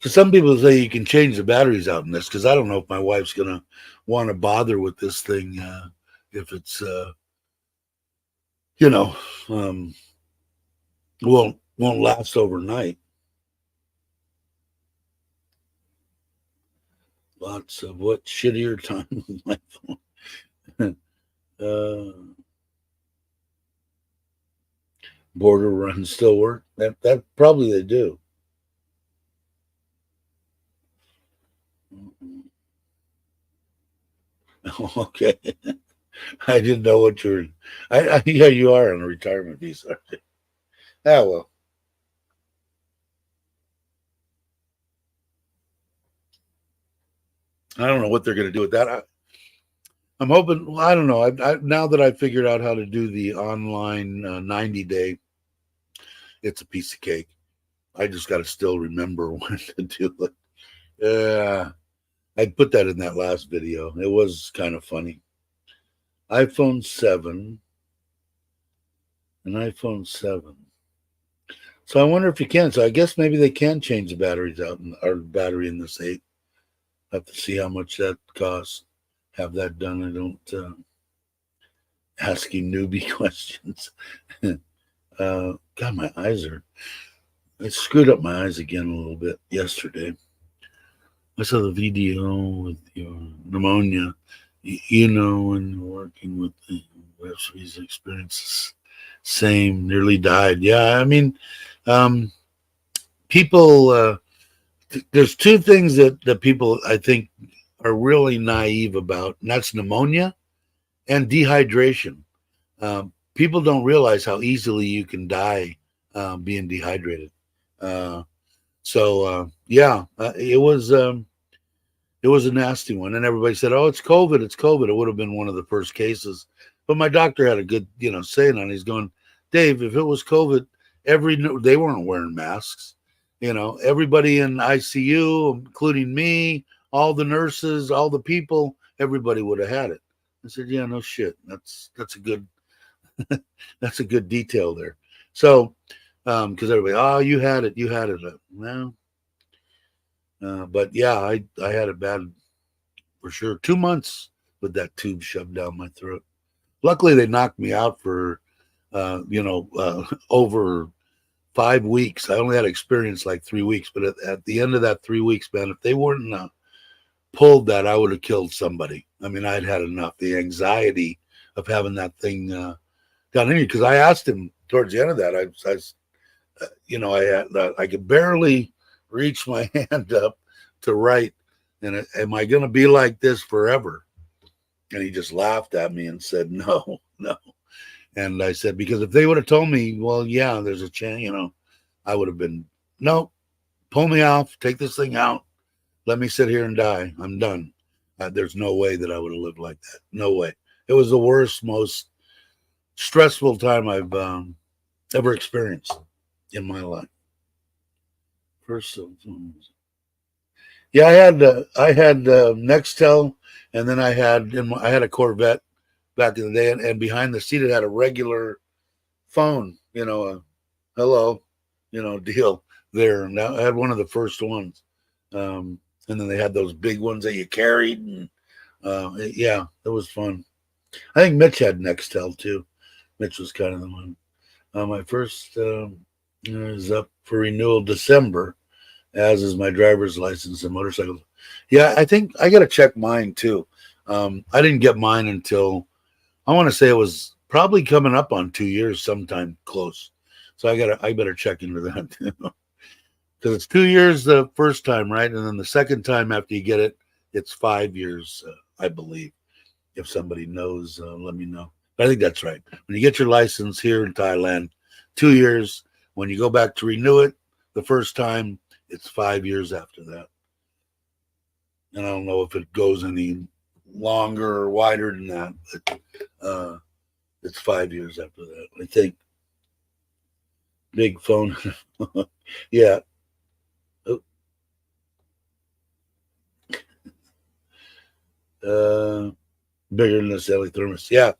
So some people say you can change the batteries out in this, because I don't know if my wife's going to want to bother with this thing if it's, won't last overnight. Lots of what shittier time with my phone. Border runs still work? That probably they do. Okay. I didn't know what you were. Yeah, you are on a retirement visa. Ah, well. I don't know what they're going to do with that. I'm hoping. Well, I don't know. Now that I've figured out how to do the online 90-day, it's a piece of cake. I just got to still remember when to do it. Yeah, I put that in that last video. It was kind of funny. iPhone 7. An iPhone 7. So I wonder if you can. So I guess maybe they can change the batteries out, or battery in this 8. I have to see how much that costs. Have that done. I don't ask you newbie questions. God, my eyes are. I screwed up my eyes again a little bit yesterday. I saw the video with your pneumonia. When you're working with the West visa experiences, same, nearly died. Yeah, I mean, people. There's two things that people, I think, are really naive about, and that's pneumonia and dehydration. People don't realize how easily you can die being dehydrated. It was a nasty one, and everybody said, "Oh, it's COVID. It's COVID." It would have been one of the first cases, but my doctor had a good, saying on it. He's going, "Dave, if it was COVID, they weren't wearing masks. Everybody in ICU, including me, all the nurses, all the people, everybody would have had it." I said, "Yeah, no shit. That's a good that's a good detail there." So, because everybody, "Oh, you had it. Well, but yeah, I had it bad for sure. 2 months with that tube shoved down my throat. Luckily, they knocked me out for over 5 weeks. I only had experience like 3 weeks, but at the end of that 3 weeks, man, if they weren't pulled that, I would have killed somebody. I mean, I'd had enough. The anxiety of having that thing done in me, because I asked him towards the end of that, I could barely reach my hand up to write, and am I going to be like this forever? And he just laughed at me and said, "No, no." And I said, because if they would have told me, well, yeah, there's a chance, I would have been, no, pull me off, take this thing out, let me sit here and die. I'm done. There's no way that I would have lived like that. No way. It was the worst, most stressful time I've ever experienced in my life. First, yeah, I had Nextel. And then I had a Corvette back in the day, and behind the seat it had a regular phone, a hello, deal there. And I had one of the first ones. And then they had those big ones that you carried. And, yeah, it was fun. I think Mitch had Nextel too. Mitch was kind of the one. My first is up for renewal December, as is my driver's license and motorcycles. Yeah, I think I got to check mine too. I didn't get mine until I want to say it was probably coming up on 2 years, sometime close. So I better check into that too. Because it's 2 years the first time, right? And then the second time after you get it, it's 5 years, I believe. If somebody knows, let me know. But I think that's right. When you get your license here in Thailand, 2 years. When you go back to renew it the first time, it's 5 years after that. And I don't know if it goes any longer or wider than that, but it's 5 years after that, I think. Big phone. Yeah. Bigger than the Sally thermos. Yeah.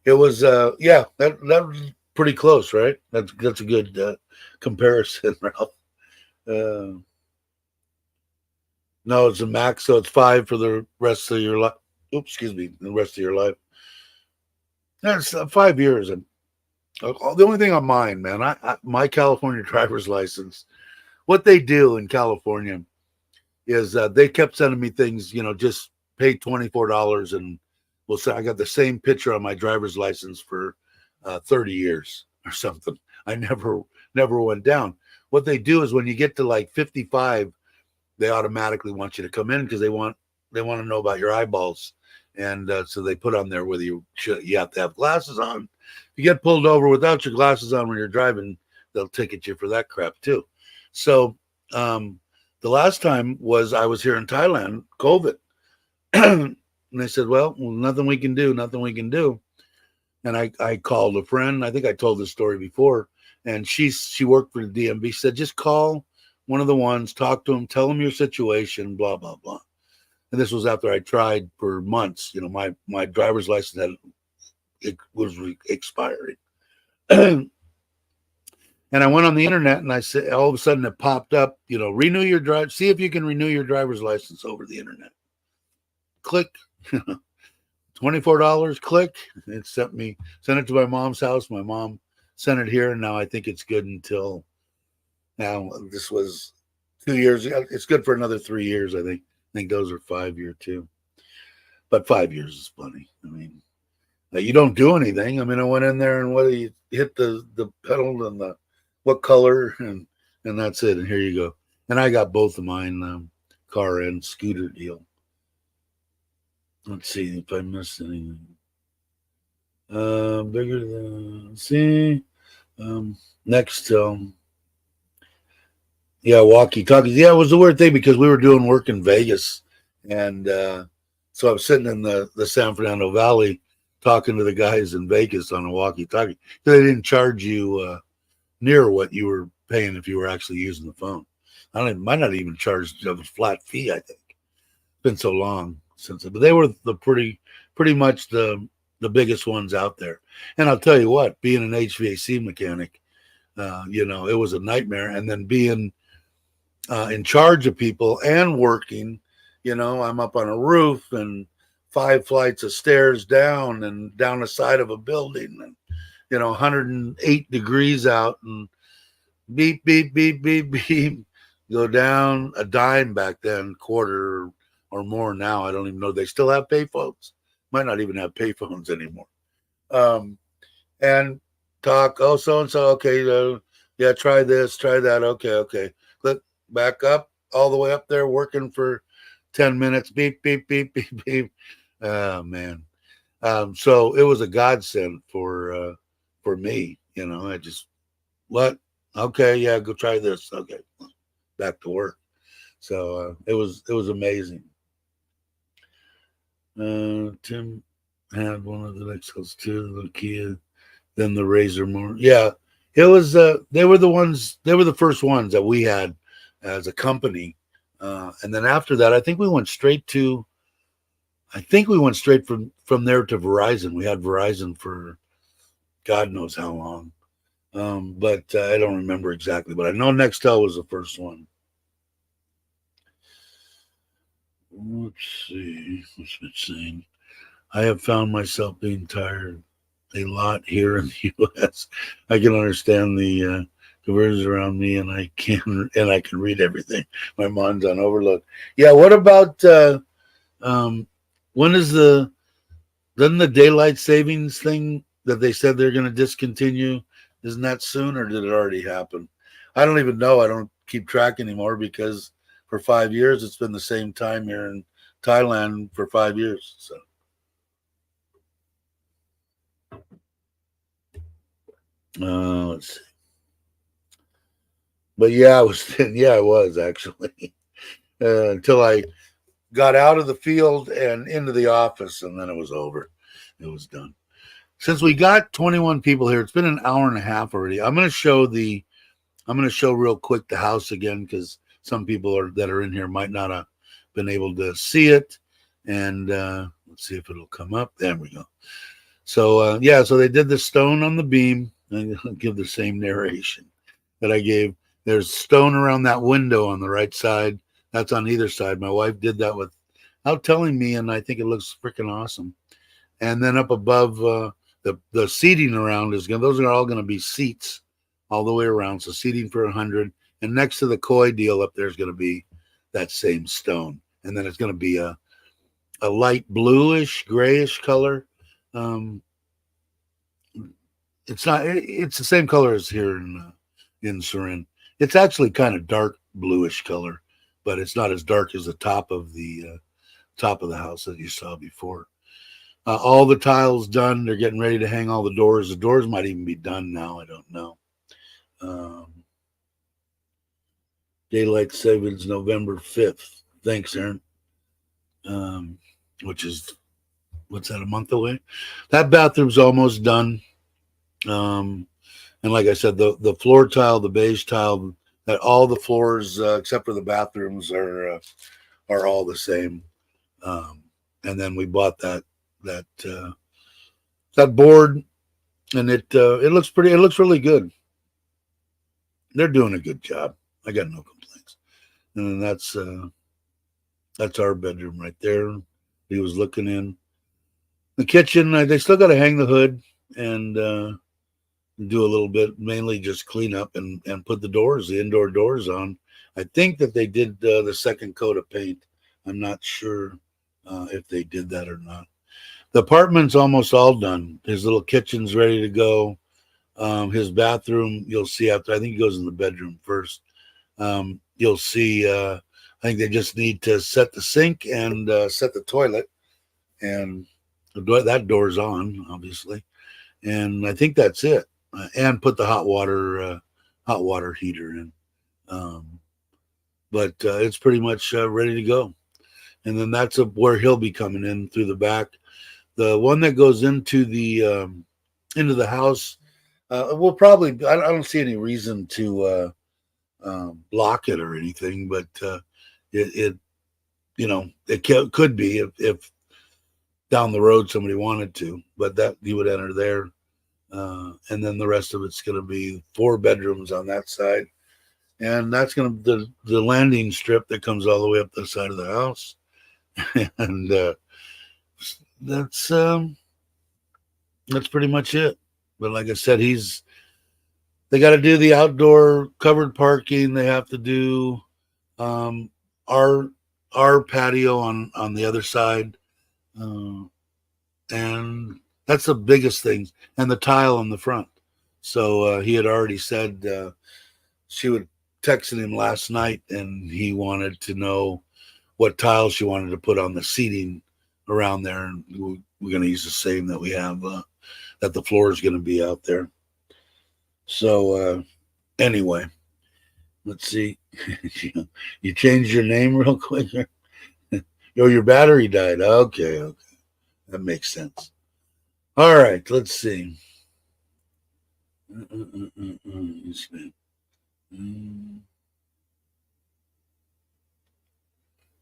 It was yeah, that was pretty close, right? That's a good comparison, Ralph. No, it's a max, so it's 5 for the rest of your life. Oops, excuse me, the rest of your life. That's 5 years, and the only thing on mine, man, my California driver's license. What they do in California is they kept sending me things, just pay $24 and we'll say I got the same picture on my driver's license for 30 years or something. I never went down. What they do is when you get to like 55, they automatically want you to come in because they want to know about your eyeballs, and so they put on there whether you have to have glasses on. If you get pulled over without your glasses on when you're driving, they'll ticket you for that crap too. So the last time I was here in Thailand, COVID, and they said, well, nothing we can do. And I called a friend. I think I told this story before, and she worked for the DMV. She said, just call one of the ones, talk to them, tell them your situation, blah blah blah. And this was after I tried for months. My driver's license was expiring. And I went on the internet and I said, all of a sudden it popped up, renew your drive. See if you can renew your driver's license over the internet. Click, $24. Click. It sent it to my mom's house. My mom sent it here, and now I think it's good until now. This was 2 years. It's good for another 3 years. I think those are 5-year too. But 5 years is plenty. I mean, you don't do anything. I mean, I went in there and what you hit the pedal and what color and that's it. And here you go. And I got both of mine, car and scooter deal. Let's see if I missed anything. Bigger than next. Yeah, walkie-talkies. Yeah, it was a weird thing because we were doing work in Vegas, and so I was sitting in the San Fernando Valley talking to the guys in Vegas on a walkie-talkie. They didn't charge you near what you were paying if you were actually using the phone. Might not even charge a flat fee. I think it's been so long since, but they were the pretty much the biggest ones out there. And I'll tell you what, being an HVAC mechanic, it was a nightmare. And then being in charge of people and working, I'm up on a roof and 5 flights of stairs down and down the side of a building and, 108 degrees out and beep, beep, beep, beep, beep, go down a dime back then, quarter or more now. I don't even know. They still have payphones. Might not even have payphones anymore. And talk, oh, so-and-so, okay, yeah, try this, try that, okay. Click back up, all the way up there, working for 10 minutes, beep, beep, beep, beep, beep. Oh, man. So it was a godsend for me, I just, what? Okay, yeah, go try this. Okay, back to work. So it was amazing. Tim had one of the Lexus too, the Kia, then the Razor more. Yeah, it was. They were the first ones that we had as a company, and then after that, I think we went straight to. I think we went straight from there to Verizon. We had Verizon for God knows how long. But I don't remember exactly. But I know Nextel was the first one. Let's see. What's it saying? I have found myself being tired a lot here in the U.S. I can understand the words around me, and I can read everything. My mind's on overload. Yeah. What about um, when is the doesn't the daylight savings thing that they said they're going to discontinue? Isn't that soon, or did it already happen? I don't even know. I don't keep track anymore because for 5 years it's been the same time here in Thailand for 5 years. So. Let's see. But yeah, I was yeah, I was actually until I got out of the field and into the office, and then it was over. It was done. Since we got 21 people here, it's been an hour and a half already. I'm going to show real quick the house again because some people that are in here might not have been able to see it. And let's see if it'll come up. There we go. So yeah, so they did the stone on the beam. I'll give the same narration that I gave. There's stone around that window on the right side. That's on either side. My wife did that without telling me, and I think it looks freaking awesome. And then up above, the seating around is going. Those are all going to be seats all the way around. So seating for 100. And next to the koi deal up there is going to be that same stone. And then it's going to be a light bluish, grayish color. It's not. It's the same color as here in Surin. It's actually kind of dark bluish color, but it's not as dark as the top of the house that you saw before. All the tiles done. They're getting ready to hang all the doors. The doors might even be done now. I don't know. Daylight savings November 5th. Thanks, Aaron. Which is what's that, a month away? That bathroom's almost done. And like I said, the floor tile, the beige tile, that all the floors except for the bathrooms are all the same. And then we bought that that board, and it looks pretty. It looks really good. They're doing a good job. I got no complaints. And then that's our bedroom right there. He was looking in the kitchen. They still got to hang the hood and do a little bit, mainly just clean up and put the indoor doors on. I think that they did the second coat of paint. I'm not sure if they did that or not. The apartment's almost all done. His little kitchen's ready to go. His bathroom, you'll see after. I think he goes in the bedroom first. You'll see. I think they just need to set the sink and set the toilet, and that door's on, obviously. And I think that's it. And put the hot water heater in. But it's pretty much ready to go. And then that's where he'll be coming in through the back. The one that goes into the house, we'll probably. I don't see any reason to block it or anything, but it it could be if down the road somebody wanted to, but that you would enter there. And then the rest of it's going to be 4 bedrooms on that side, and that's going to the landing strip that comes all the way up the side of the house, and that's pretty much it. But like I said, they got to do the outdoor covered parking. They have to do um, our patio on the other side, and that's the biggest thing, and the tile on the front. So he had already said she would texting him last night, and he wanted to know what tiles she wanted to put on the seating around there, and we're going to use the same that we have that the floor is going to be out there. So anyway, let's see. You changed your name real quick. Oh, your battery died. Okay, that makes sense. All right, let's see.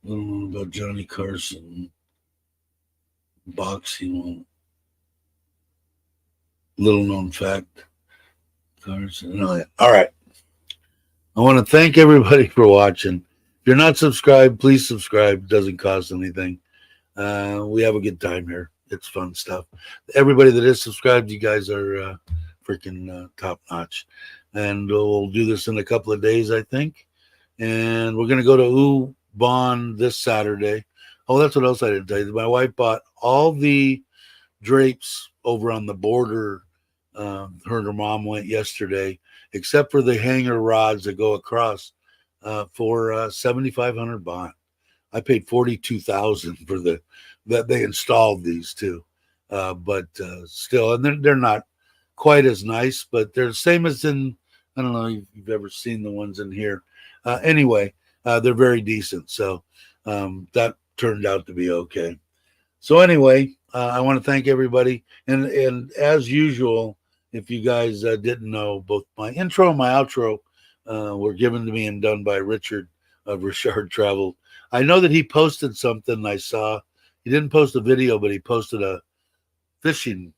About Johnny Carson. Boxing one. Little known fact. All right. I want to thank everybody for watching. If you're not subscribed, please subscribe. It doesn't cost anything. We have a good time here. It's fun stuff. Everybody that is subscribed, you guys are freaking top notch. And we'll do this in a couple of days, I think. And we're going to go to Ubon this Saturday. Oh, that's what else I didn't tell you. My wife bought all the drapes over on the border. Her and her mom went yesterday, except for the hanger rods that go across for 7,500 baht. I paid 42,000 for that they installed these two, but still, and they're not quite as nice, but they're the same as in, I don't know if you've ever seen the ones in here. Anyway, they're very decent, so that turned out to be okay. So anyway, I want to thank everybody, and as usual, if you guys didn't know, both my intro and my outro were given to me and done by Richard of Richard Travel. I know that he posted something I saw. He didn't post a video, but he posted a fishing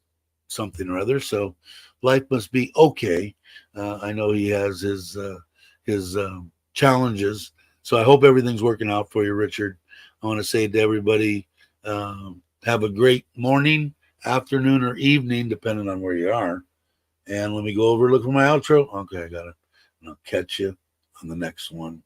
something or other. So life must be okay. I know he has his challenges. So I hope everything's working out for you, Richard. I want to say to everybody, have a great morning, afternoon, or evening, depending on where you are. And let me go over, look for my outro. Okay, I got it. And I'll catch you on the next one.